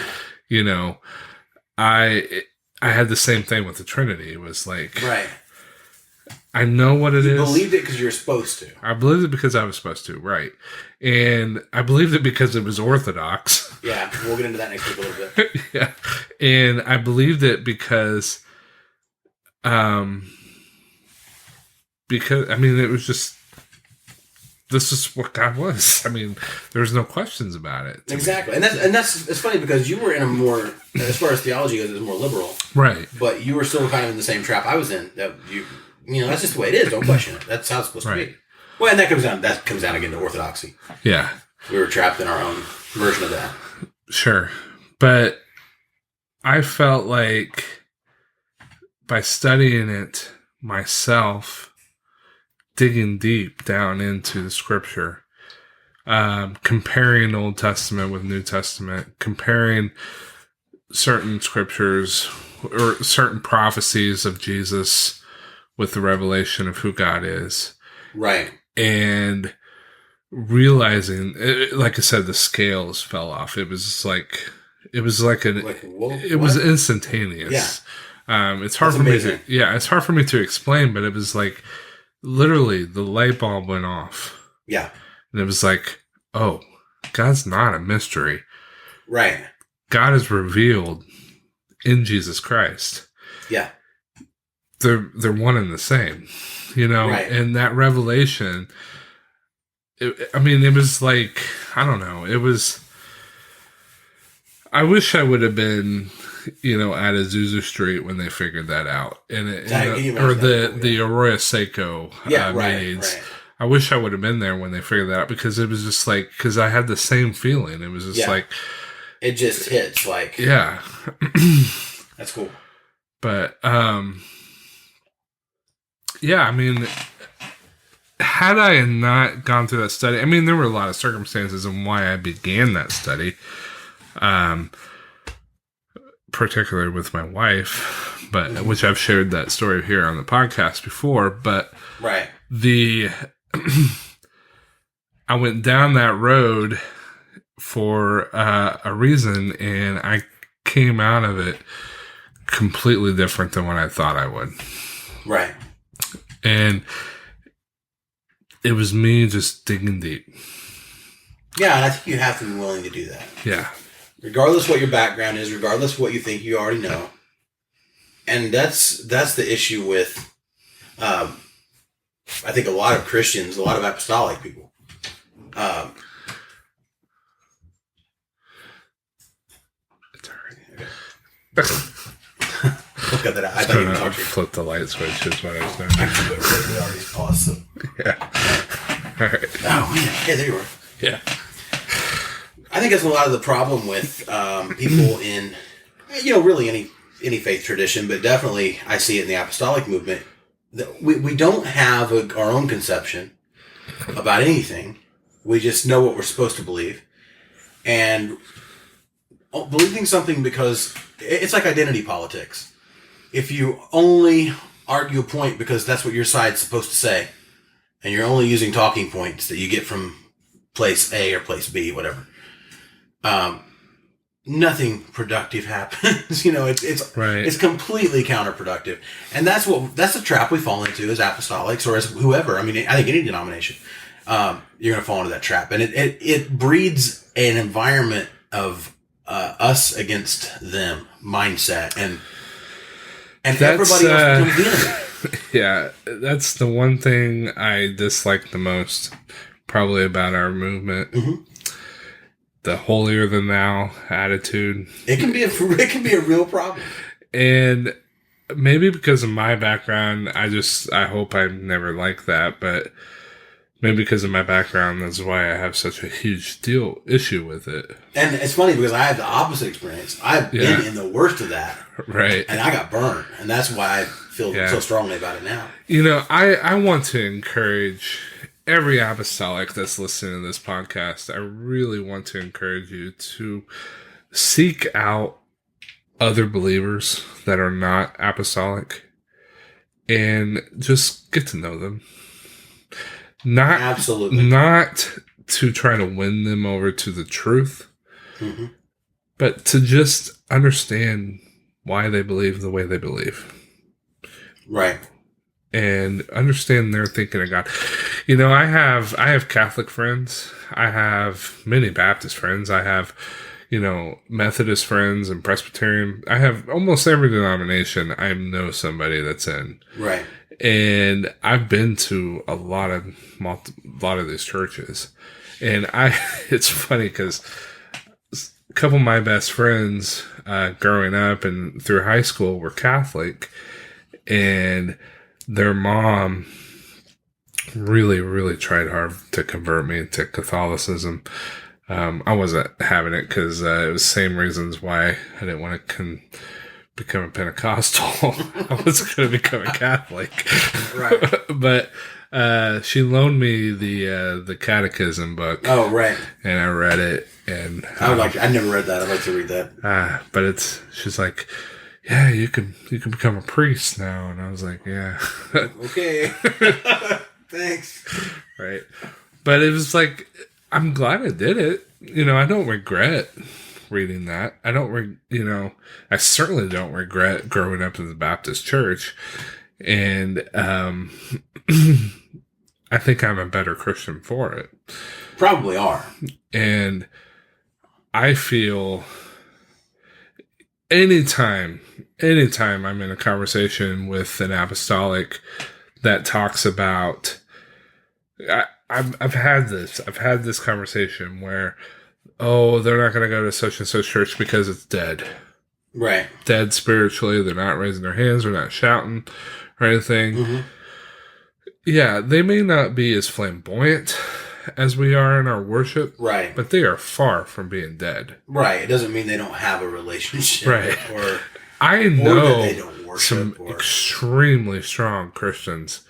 I had the same thing with the Trinity. It was like, right. I know what it is. You believed it because you were supposed to. I believed it because I was supposed to, right. And I believed it because it was orthodox. Yeah, we'll get into that next week a little bit. Yeah. And I believed it because it was just, this is what God was. There's no questions about it. Exactly. And that's it's funny because you were in a more, as far as theology goes, it was more liberal. Right. But you were still kind of in the same trap I was in. That that's just the way it is. Don't question it. That's how it's supposed to be. Well, and that comes down again to orthodoxy. Yeah. We were trapped in our own version of that. Sure. But I felt like by studying it myself, digging deep down into the scripture, comparing Old Testament with New Testament, comparing certain scriptures or certain prophecies of Jesus with the revelation of who God is. Right. And realizing, like I said, the scales fell off. It was like it was instantaneous. Yeah. It's hard for me to, it's hard for me to explain, but it was like literally the light bulb went off. Yeah. And it was like, oh, God's not a mystery. Right. God is revealed in Jesus Christ. Yeah. They're one and the same, right. And that revelation, it was like, I don't know, I wish I would have been, at Azusa Street when they figured that out. And or the Arroyo Seco meetings. Right. I wish I would have been there when they figured that out, because it was just like, because I had the same feeling. It was just like, it just hits like, yeah. That's cool. But, yeah, had I not gone through that study, there were a lot of circumstances and why I began that study. particularly with my wife, but which I've shared that story here on the podcast before. But right, I went down that road for a reason, and I came out of it completely different than what I thought I would. Right. And it was me just digging deep. Yeah, and I think you have to be willing to do that. Yeah. Regardless what your background is, regardless what you think you already know. And that's the issue with, I think, a lot of Christians, a lot of apostolic people. It's all right. Okay. Look at that. I thought you were talking. Flip the light switch is what I was doing. Awesome. Yeah. All right. Oh, man. Hey, there you are. Yeah. I think that's a lot of the problem with people in, really any faith tradition, but definitely I see it in the apostolic movement. We don't have our own conception about anything. We just know what we're supposed to believe. And believing something because it's like identity politics. If you only argue a point because that's what your side's supposed to say, and you're only using talking points that you get from place A or place B, whatever, nothing productive happens. It's right. It's completely counterproductive, and that's the trap we fall into as apostolics or as whoever. I mean, I think any denomination, you're going to fall into that trap, and it breeds an environment of us against them mindset, and everybody else becomes the enemy. Yeah, that's the one thing I dislike the most, probably about our movement. Mm-hmm. The holier than thou attitude. It can be a real problem. And maybe because of my background, I hope I'm never like that, but maybe because of my background, that's why I have such a huge issue with it. And it's funny because I have the opposite experience. I've been in the worst of that. Right. And I got burned. And that's why I feel so strongly about it now. I want to encourage every apostolic that's listening to this podcast. I really want to encourage you to seek out other believers that are not apostolic and just get to know them. Absolutely. Not to try to win them over to the truth, mm-hmm. but to just understand why they believe the way they believe. Right. And understand their thinking of God. I have Catholic friends. I have many Baptist friends. I have, Methodist friends and Presbyterian. I have almost every denomination I know somebody that's in. Right. And I've been to a lot of these churches. And it's funny because a couple of my best friends growing up and through high school were Catholic. And their mom really, really tried hard to convert me to Catholicism. I wasn't having it because it was the same reasons why I didn't want to become a Pentecostal. I was going to become a Catholic. Right. But she loaned me the catechism book. Oh, right. And I read it. And I never read that. I'd like to read that. But she's like, yeah, you can become a priest now. And I was like, yeah. Okay. Thanks. Right. But it was like, I'm glad I did it. I don't regret reading that. I certainly don't regret growing up in the Baptist church. And I think I'm a better Christian for it. Probably are. And I feel anytime I'm in a conversation with an apostolic that talks about, I've had this conversation where, they're not going to go to such and such church because it's dead. Right. Dead spiritually. They're not raising their hands. They're not shouting or anything. Mm-hmm. Yeah, they may not be as flamboyant as we are in our worship. Right. But they are far from being dead. Right. It doesn't mean they don't have a relationship. Right. I know they don't worship some extremely strong Christians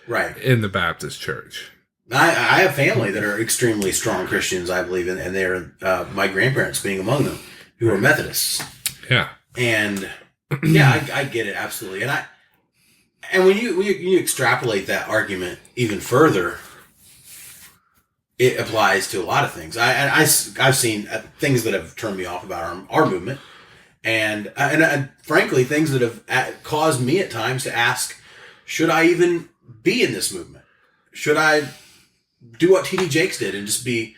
in the Baptist church. I have family that are extremely strong Christians, I believe, and they're my grandparents being among them, who are Methodists. Yeah. And yeah, I get it absolutely. And when you extrapolate that argument even further, it applies to a lot of things. I've seen things that have turned me off about our movement, and frankly, things that have caused me at times to ask, should I even be in this movement? Should I do what T.D. Jakes did and just be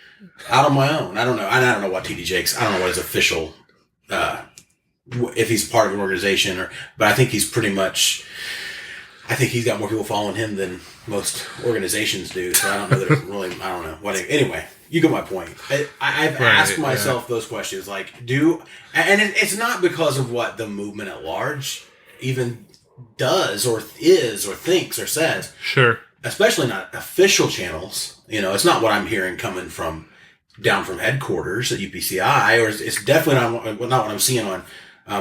out on my own? I don't know. I don't know what T.D. Jakes. I don't know what his official, if he's part of an organization but I think he's pretty much. I think he's got more people following him than most organizations do. So I don't know that it's really. I don't know. Anyway, you get my point. I've asked myself those questions, like, it's not because of what the movement at large even does or is or thinks or says. Sure. Especially not official channels. It's not what I'm hearing coming from down from headquarters at UPCI, or it's definitely not what I'm seeing on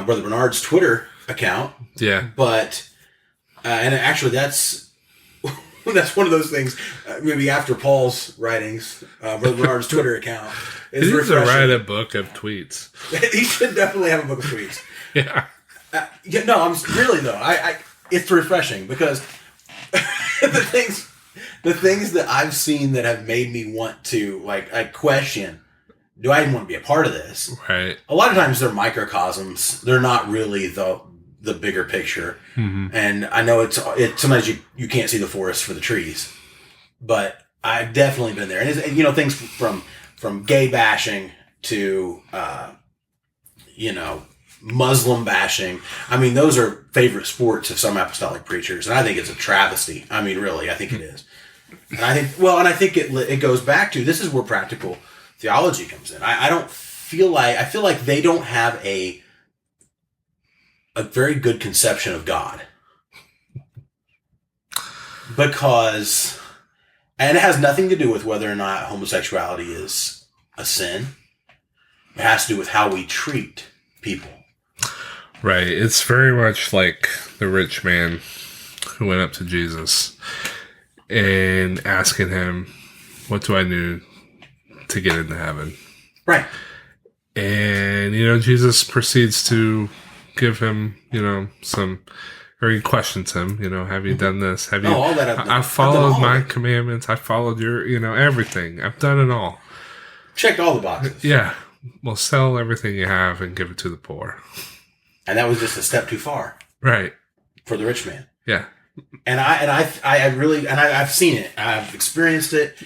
Brother Bernard's Twitter account. Yeah. But and actually, that's one of those things. Maybe after Paul's writings, Brother Bernard's Twitter account is he needs to refreshing. write a book of tweets. He should definitely have a book of tweets. Yeah. No, I'm really though. It's refreshing because the things that I've seen that have made me want to I question. Do I even want to be a part of this? Right. A lot of times they're microcosms. They're not really the bigger picture. Mm-hmm. And I know it's sometimes you can't see the forest for the trees, but I've definitely been there. And things from gay bashing to, Muslim bashing. I mean, those are favorite sports of some apostolic preachers. And I think it's a travesty. I mean, really, I think it is. And I think it goes back to, this is where practical theology comes in. I feel like they don't have a very good conception of God. Because, and it has nothing to do with whether or not homosexuality is a sin. It has to do with how we treat people. Right. It's very much like the rich man who went up to Jesus and asking him, what do I do to get into heaven? Right. And, Jesus proceeds to give him, or he questions him, have you done this? Have you, all that I followed my commandments. I followed your, everything. I've done it all. Checked all the boxes. Yeah. Well, sell everything you have and give it to the poor. And that was just a step too far. Right. For the rich man. Yeah. And I've seen it. I've experienced it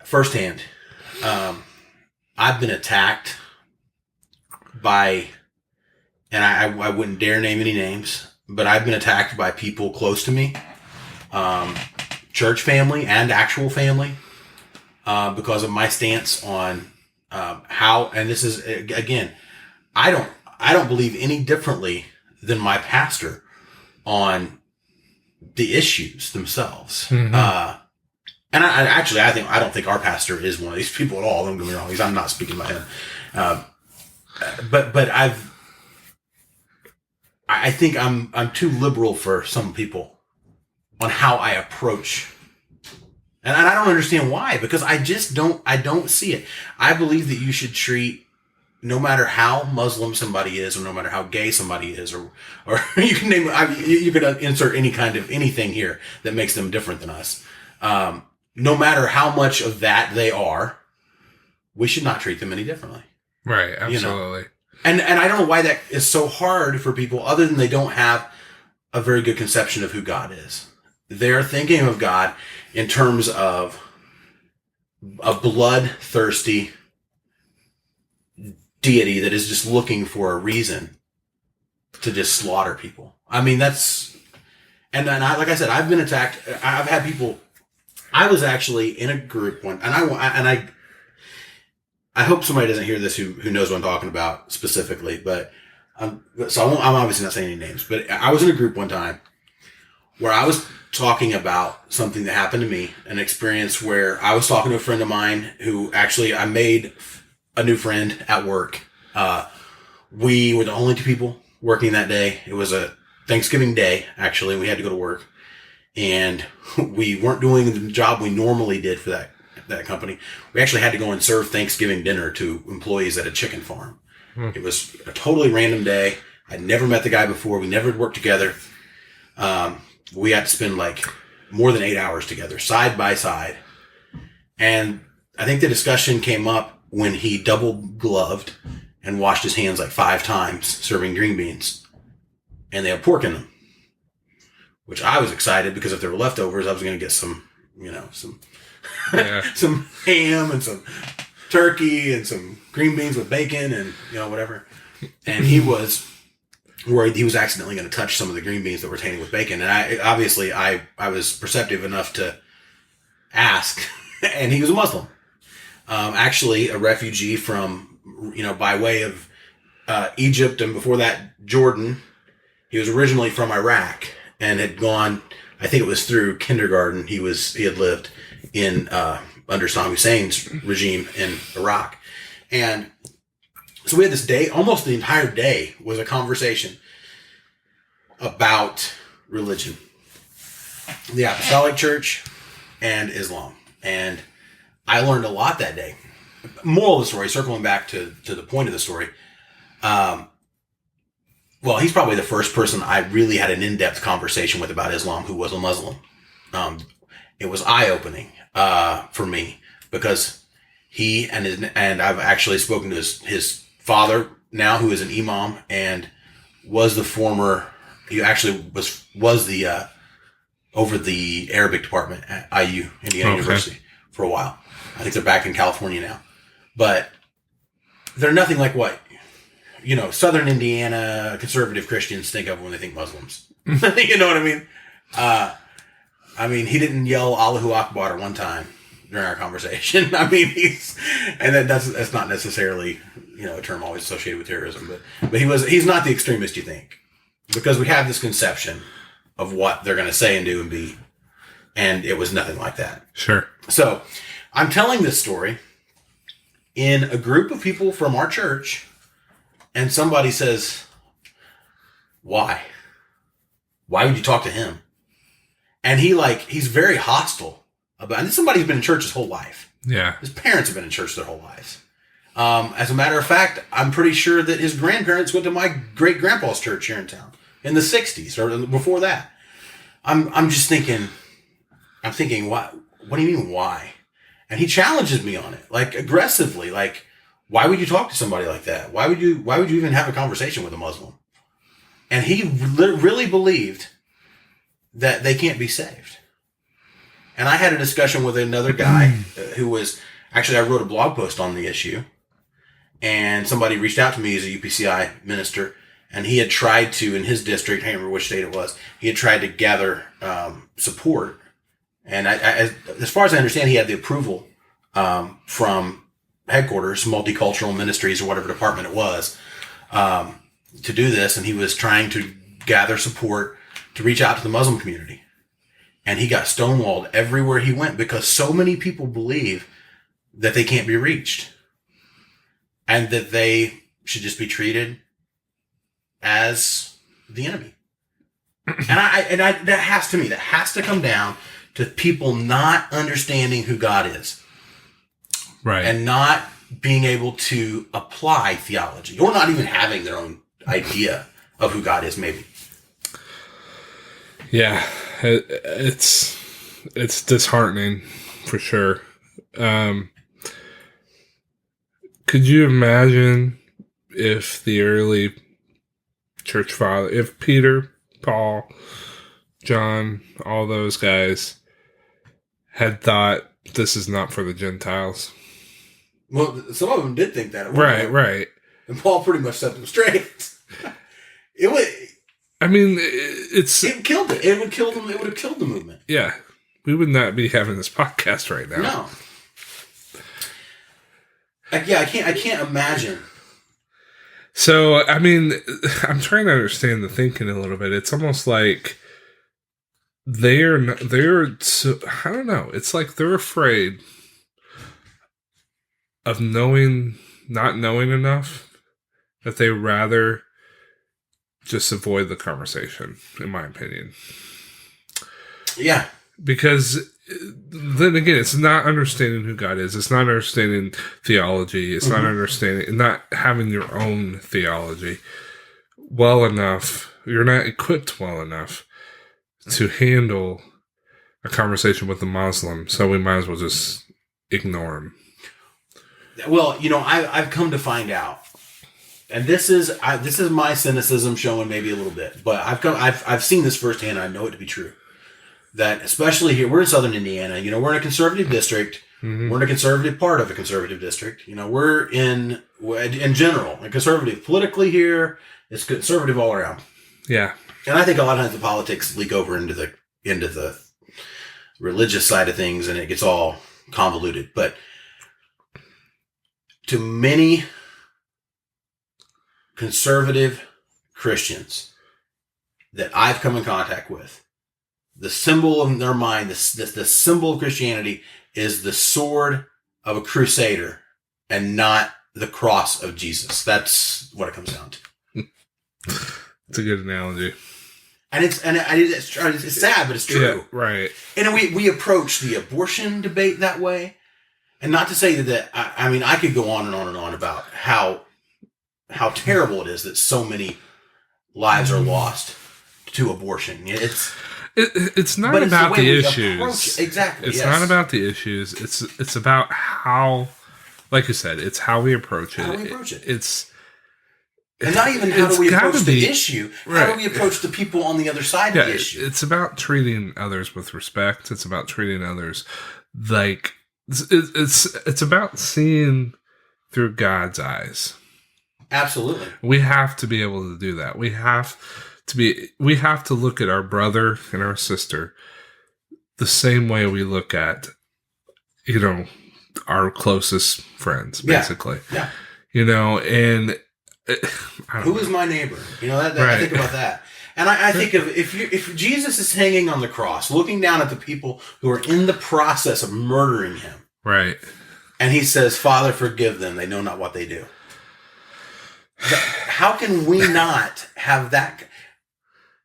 firsthand. I've been attacked by, and I wouldn't dare name any names, but I've been attacked by people close to me, church family and actual family, because of my stance on how, and this is, again, I don't believe any differently than my pastor on the issues themselves. Mm-hmm. And I don't think our pastor is one of these people at all. Don't get me wrong. I'm not speaking about him. But I think I'm too liberal for some people on how I approach, and I don't understand why, because I don't see it. I believe that you should treat, no matter how Muslim somebody is, or no matter how gay somebody is, or you can name, you could insert any kind of anything here that makes them different than us. No matter how much of that they are, we should not treat them any differently. Right, absolutely. And I don't know why that is so hard for people, other than they don't have a very good conception of who God is. They're thinking of God in terms of a bloodthirsty deity that is just looking for a reason to just slaughter people. I mean, that's, and then like I said, I've been attacked. I've had people. I was actually in a group one, and I hope somebody doesn't hear this who knows what I'm talking about specifically, but so I'm obviously not saying any names, but I was in a group one time where I was talking about something that happened to me, an experience where I was talking to a friend of mine who actually, I made a new friend at work. We were the only two people working that day. It was a Thanksgiving day, actually. We had to go to work, and we weren't doing the job we normally did for that company. We actually had to go and serve Thanksgiving dinner to employees at a chicken farm. It was a totally random day. I'd never met the guy before. We never worked together. We had to spend like more than 8 hours together, side by side. And I think the discussion came up when he double gloved and washed his hands like 5 times serving green beans. And they had pork in them, which I was excited because if there were leftovers, I was going to get some, some ham and some turkey and some green beans with bacon and, whatever. And he was worried he was accidentally going to touch some of the green beans that were tainted with bacon. And I was perceptive enough to ask, and he was a Muslim. Actually a refugee from, by way of Egypt and before that, Jordan. He was originally from Iraq and had gone, I think it was through kindergarten. He had lived in, under Saddam Hussein's regime in Iraq. And so we had this day, almost the entire day was a conversation about religion, the Apostolic Church and Islam. And I learned a lot that day. Moral of the story, circling back to the point of the story, well, he's probably the first person I really had an in-depth conversation with about Islam who was a Muslim. It was eye-opening for me because he and I've actually spoken to his father now, who is an imam and was the former. He actually was the over the Arabic department at IU, Indiana University, for a while. I think they're back in California now, but they're nothing like what Southern Indiana conservative Christians think of when they think Muslims. You know what I mean? He didn't yell Allahu Akbar one time during our conversation. I mean, that's not necessarily, a term always associated with terrorism, but he's not the extremist you think, because we have this conception of what they're going to say and do and be, and it was nothing like that. Sure. So I'm telling this story in a group of people from our church, and somebody says, why? Why would you talk to him? And he's very hostile about, and somebody who's been in church his whole life. Yeah. His parents have been in church their whole lives. As a matter of fact, I'm pretty sure that his grandparents went to my great grandpa's church here in town in the 60s or before that. I'm just thinking, what do you mean why? And he challenges me on it, like aggressively, like, why would you talk to somebody like that? Why would you even have a conversation with a Muslim? And he really believed that they can't be saved. And I had a discussion with another guy who was, actually I wrote a blog post on the issue, and somebody reached out to me as a UPCI minister, and he had tried to, in his district, I can't remember which state it was, he had tried to gather support. And as far as I understand, he had the approval from headquarters, multicultural ministries or whatever department it was, to do this. And he was trying to gather support to reach out to the Muslim community. And he got stonewalled everywhere he went because so many people believe that they can't be reached and that they should just be treated as the enemy. And that has to come down to people not understanding who God is. Right. And not being able to apply theology, or not even having their own idea of who God is, maybe. Yeah, it's disheartening for sure. Could you imagine if the early church father, if Peter, Paul, John, all those guys had thought this is not for the Gentiles? Well, some of them did think that. Right. And Paul pretty much set them straight. It killed it. It would kill them. It would have killed the movement. Yeah, we would not be having this podcast right now. No. I can't imagine. So, I'm trying to understand the thinking a little bit. It's almost like they're so, I don't know. It's like they're afraid of not knowing enough, that they rather just avoid the conversation, in my opinion. Yeah. Because then again, it's not understanding who God is. It's not understanding theology. It's not understanding, not having your own theology well enough. You're not equipped well enough to handle a conversation with a Muslim. So we might as well just ignore him. Well, I've come to find out, and this is my cynicism showing maybe a little bit, but I've seen this firsthand. I know it to be true. That especially here, we're in Southern Indiana. We're in a conservative district. Mm-hmm. We're in a conservative part of a conservative district. We're in general a conservative politically here. It's conservative all around. Yeah, and I think a lot of times the politics leak over into the religious side of things, and it gets all convoluted. But to many conservative Christians that I've come in contact with, the symbol in their mind, the symbol of Christianity is the sword of a crusader and not the cross of Jesus. That's what it comes down to. It's a good analogy. And it's sad, but it's true. Yeah, right. And we approach the abortion debate that way. And not to say that I could go on and on and on about how terrible it is that so many lives are lost to abortion. It's not about the issues. Exactly. It's not about the issues. It's about how, like you said, it's how we approach it. And not even how do we approach the issue. How do we approach the people on the other side of the issue? It's about treating others with respect. It's about treating others like it's about seeing through God's eyes. Absolutely. We have to be able to do that. We have to look at our brother and our sister the same way we look at, our closest friends, basically. Yeah. And who is my neighbor? I think about that. And I think of if Jesus is hanging on the cross, looking down at the people who are in the process of murdering him. Right. And he says, Father, forgive them. They know not what they do. How can we not have that?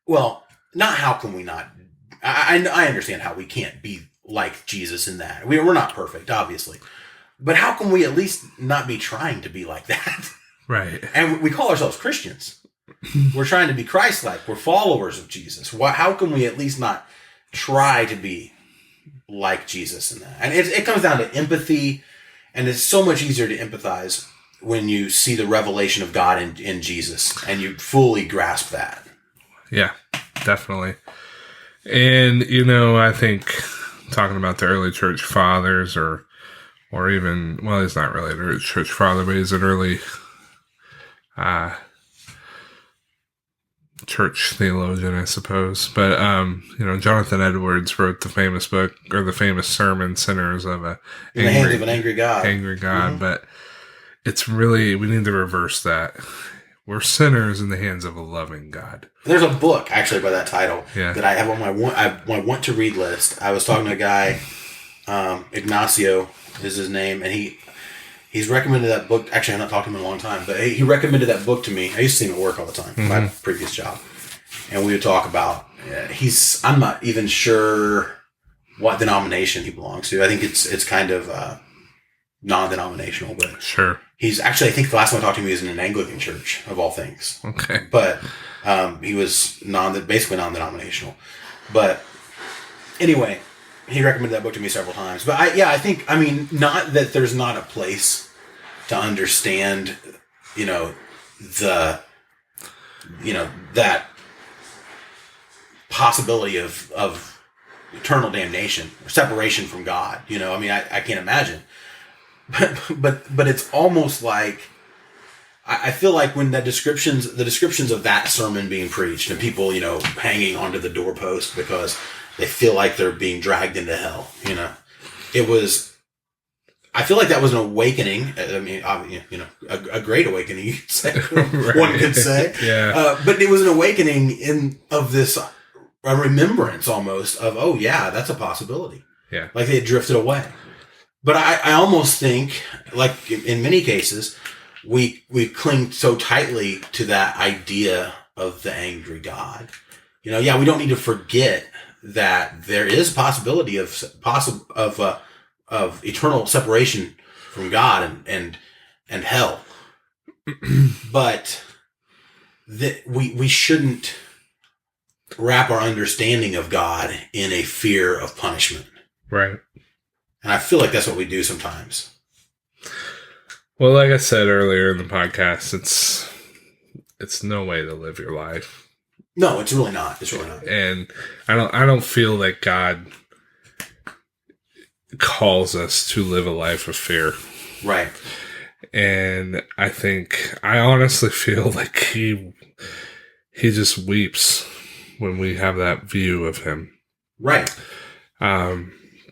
Well, not how can we not? I understand how we can't be like Jesus in that. We're not perfect, obviously. But how can we at least not be trying to be like that? Right. And we call ourselves Christians. We're trying to be Christ-like. We're followers of Jesus. How can we at least not try to be like Jesus in that? And it comes down to empathy, and it's so much easier to empathize when you see the revelation of God in Jesus, and you fully grasp that. Yeah, definitely. And, I think talking about the early church fathers or even, well, he's not really an early church father, but he's an early church theologian, I suppose. But, Jonathan Edwards wrote the famous book, or the famous sermon, Sinners of In the Hands of an Angry God. Angry God. Mm-hmm. But it's really, we need to reverse that. We're sinners in the hands of a loving God. There's a book, actually, by that title that I have on my want to read list. I was talking to a guy, Ignacio is his name, and he's recommended that book. Actually, I've not talked to him in a long time, but he recommended that book to me. I used to see him at work all the time, my previous job. And we would talk about, I'm not even sure what denomination he belongs to. I think it's kind of non-denominational, but sure. He's actually, I think the last time I talked to him, he was in an Anglican church, of all things. Okay. But he was basically non-denominational. But anyway, he recommended that book to me several times. But I think, not that there's not a place to understand, that possibility of eternal damnation or separation from God. I can't imagine. But it's almost like I feel like when the descriptions of that sermon being preached and people hanging onto the doorpost because they feel like they're being dragged into hell, it was. I feel like that was an awakening. A great awakening, you could say. Right. One could say. Yeah. But it was an awakening of this a remembrance almost of, oh yeah, that's a possibility. Yeah. Like they had drifted away. But I almost think, like in many cases, we cling so tightly to that idea of the angry God. We don't need to forget that there is possibility of eternal separation from God and hell, but that we shouldn't wrap our understanding of God in a fear of punishment. Right. And I feel like that's what we do sometimes. Well, like I said earlier in the podcast, it's no way to live your life. No, it's really not. It's really not. And I don't feel that God calls us to live a life of fear. Right. And I honestly feel like he just weeps when we have that view of him. Right.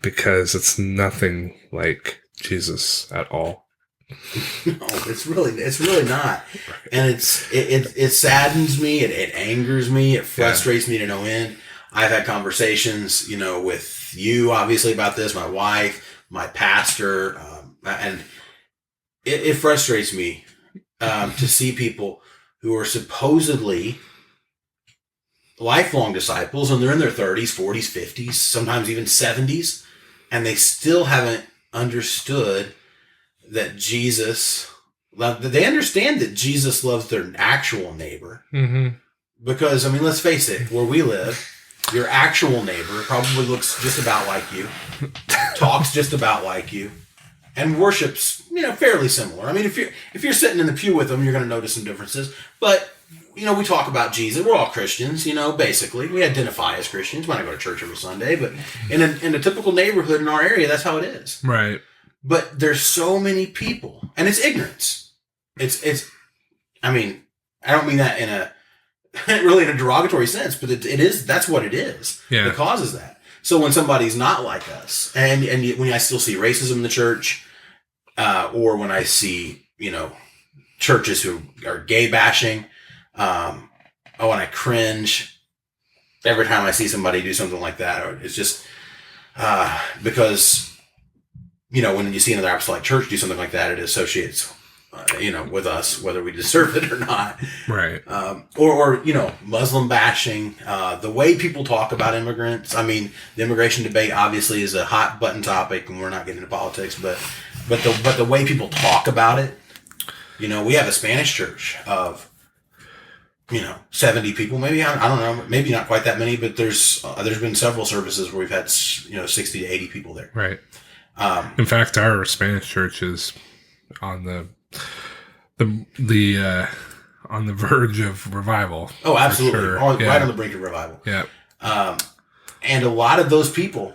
Because it's nothing like Jesus at all. No, it's really not. And it saddens me. It angers me. It frustrates me to no end. I've had conversations, with you, obviously, about this, my wife, my pastor, and it frustrates me to see people who are supposedly lifelong disciples, and they're in their 30s, 40s, 50s, sometimes even 70s, and they still haven't understood that they understand that Jesus loves their actual neighbor. Mm-hmm. Because, let's face it, where we live, your actual neighbor probably looks just about like you, talks just about like you, and worships, fairly similar. If you're sitting in the pew with them, you're going to notice some differences. But, we talk about Jesus. We're all Christians, basically. We identify as Christians. We might not go to church every Sunday, but in a typical neighborhood in our area, that's how it is. Right. But there's so many people, and it's ignorance. I don't mean that in a derogatory sense, but it is, that's what it is. Yeah. That causes that. So when somebody's not like us, and when I still see racism in the church, or when I see, churches who are gay bashing, and I cringe every time I see somebody do something like that. Or it's just, because, when you see another apostolic church do something like that, it associates, with us, whether we deserve it or not. Right. Or Muslim bashing, the way people talk about immigrants. The immigration debate obviously is a hot button topic, and we're not getting into politics, but the way people talk about it, we have a Spanish church of, 70 people, maybe, I don't know, maybe not quite that many, but there's been several services where we've had, 60 to 80 people there. Right. In fact, our Spanish church is on the on the verge of revival. Oh, absolutely. Sure. Right on the brink of revival. Yeah. And a lot of those people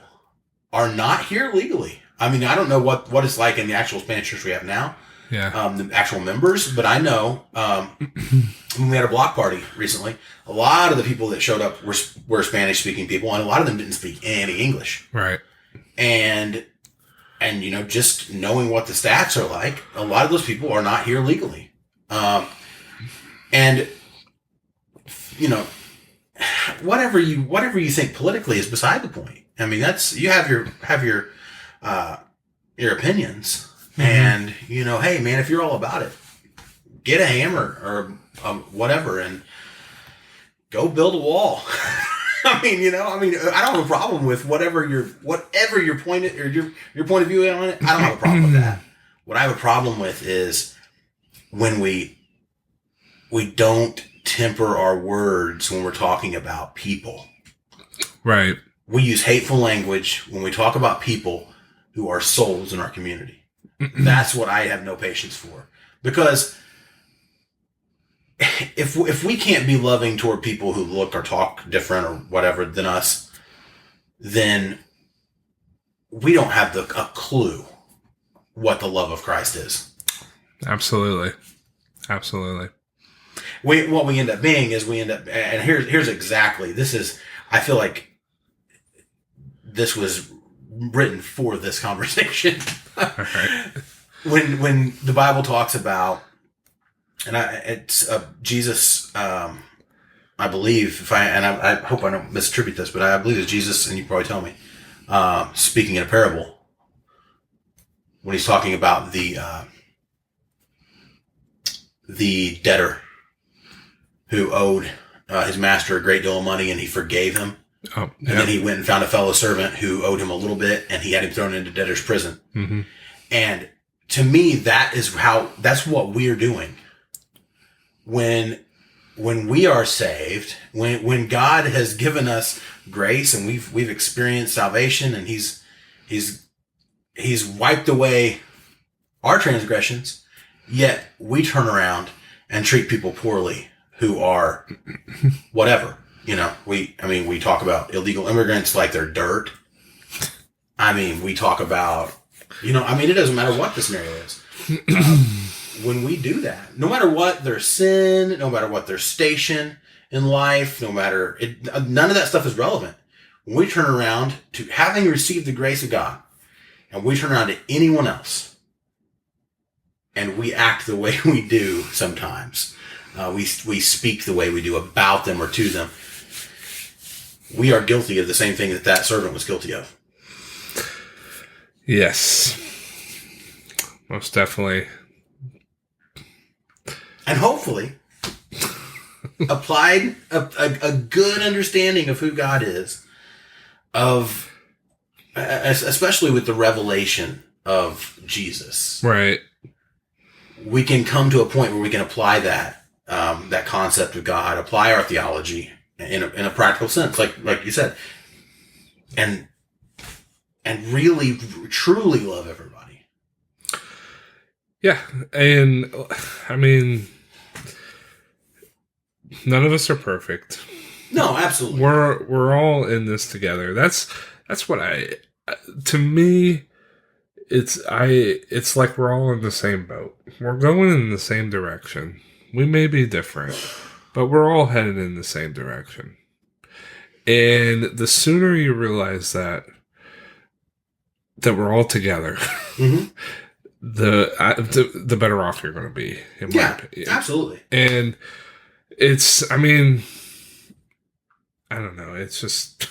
are not here legally. I don't know what it's like in the actual Spanish church we have now. Yeah. The actual members, but I know, when we had a block party recently, a lot of the people that showed up were Spanish speaking people, and a lot of them didn't speak any English. Right. And just knowing what the stats are like, a lot of those people are not here legally. And whatever you think politically is beside the point. That's, you have your opinions, mm-hmm. And hey man, if you're all about it, get a hammer or whatever and go build a wall. I don't have a problem with whatever your point or your point of view on it. I don't have a problem with that. What I have a problem with is when we don't temper our words when we're talking about people. Right. We use hateful language when we talk about people who are souls in our community. That's what I have no patience for. Because if we can't be loving toward people who look or talk different or whatever than us, then we don't have a clue what the love of Christ is. Absolutely. What we end up being is and here's exactly, I feel like this was written for this conversation. Right. When the Bible talks about, and it's Jesus, I believe, I hope I don't misattribute this, but I believe it's Jesus, and you probably tell me, speaking in a parable, when he's talking about the debtor who owed his master a great deal of money, and he forgave him. Oh, And then he went and found a fellow servant who owed him a little bit, and he had him thrown into debtor's prison. Mm-hmm. And to me, that's what we're doing. When we are saved, when God has given us grace and we've experienced salvation, and he's wiped away our transgressions, yet we turn around and treat people poorly who are whatever. We talk about illegal immigrants like they're dirt. We talk about, it doesn't matter what the scenario is. When we do that, no matter what their sin, no matter what their station in life, none of that stuff is relevant. When we turn around to having received the grace of God, and we turn around to anyone else, and we act the way we do sometimes, we speak the way we do about them or to them, we are guilty of the same thing that servant was guilty of. Yes. Most definitely. And hopefully applied a good understanding of who God is, especially with the revelation of Jesus. Right. We can come to a point where we can apply that concept of God, apply our theology in a practical sense, like you said, and really truly love everybody. Yeah, and none of us are perfect. No, absolutely. We're all in this together. That's what to me, it's like we're all in the same boat. We're going in the same direction. We may be different, but we're all headed in the same direction. And the sooner you realize that we're all together, mm-hmm. the better off you're going to be. In my opinion. Absolutely. And I don't know. It's just.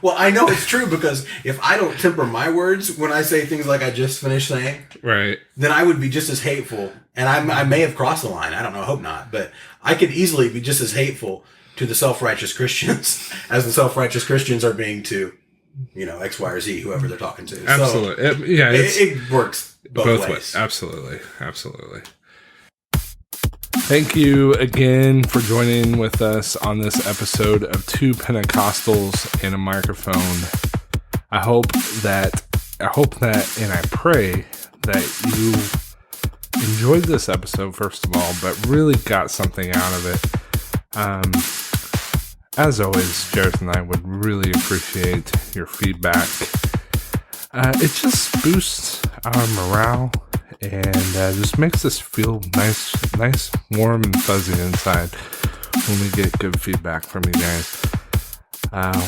Well, I know it's true, because if I don't temper my words when I say things like I just finished saying, right, then I would be just as hateful. And I may have crossed the line. I don't know. I hope not. But I could easily be just as hateful to the self-righteous Christians as the self-righteous Christians are being to, X, Y, or Z, whoever they're talking to. Absolutely. So, it works both ways. Absolutely. Absolutely. Thank you again for joining with us on this episode of Two Pentecostals and a Microphone. I hope that, and I pray that you enjoyed this episode, first of all, but really got something out of it. As always, Jared and I would really appreciate your feedback. It just boosts our morale and just makes us feel nice, warm and fuzzy inside when we get good feedback from you guys.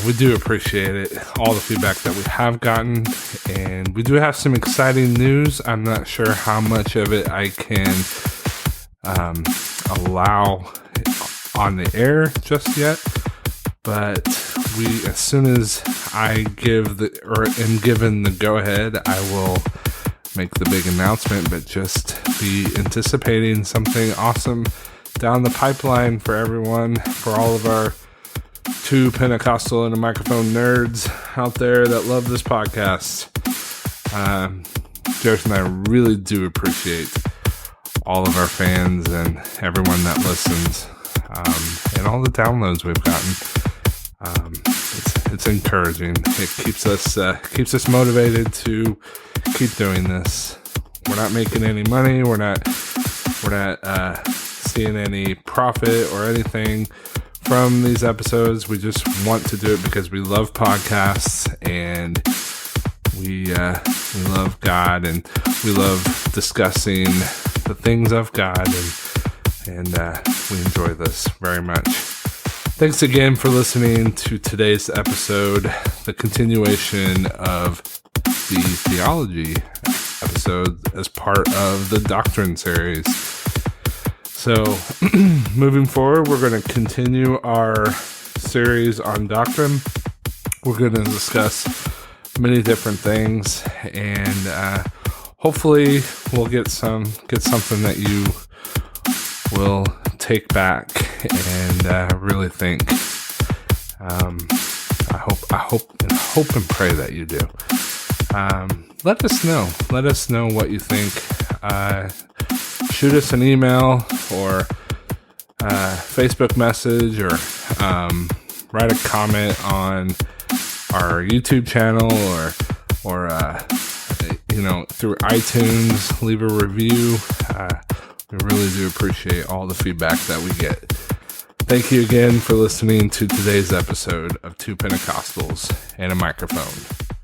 We do appreciate it, all the feedback that we have gotten, and we do have some exciting news. I'm not sure how much of it I can allow on the air just yet, but as soon as I am given the go ahead, I will make the big announcement. But just be anticipating something awesome down the pipeline for everyone, for all of our Two Pentecostal and a Microphone nerds out there that love this podcast. Jared and I really do appreciate all of our fans and everyone that listens, and all the downloads we've gotten. It's encouraging. It keeps us motivated to keep doing this. We're not making any money. We're not seeing any profit or anything from these episodes. We just want to do it because we love podcasts, and we love God, and we love discussing the things of God, and we enjoy this very much. Thanks again for listening to today's episode, the continuation of the Theology episode as part of the Doctrine series. So, moving forward, we're going to continue our series on doctrine. We're going to discuss many different things, and hopefully we'll get something that you will take back and really think I hope and pray that you do. Let us know. Let us know what you think. Shoot us an email or Facebook message, or write a comment on our YouTube channel, or through iTunes. Leave a review. We really do appreciate all the feedback that we get. Thank you again for listening to today's episode of Two Pentecostals and a Microphone.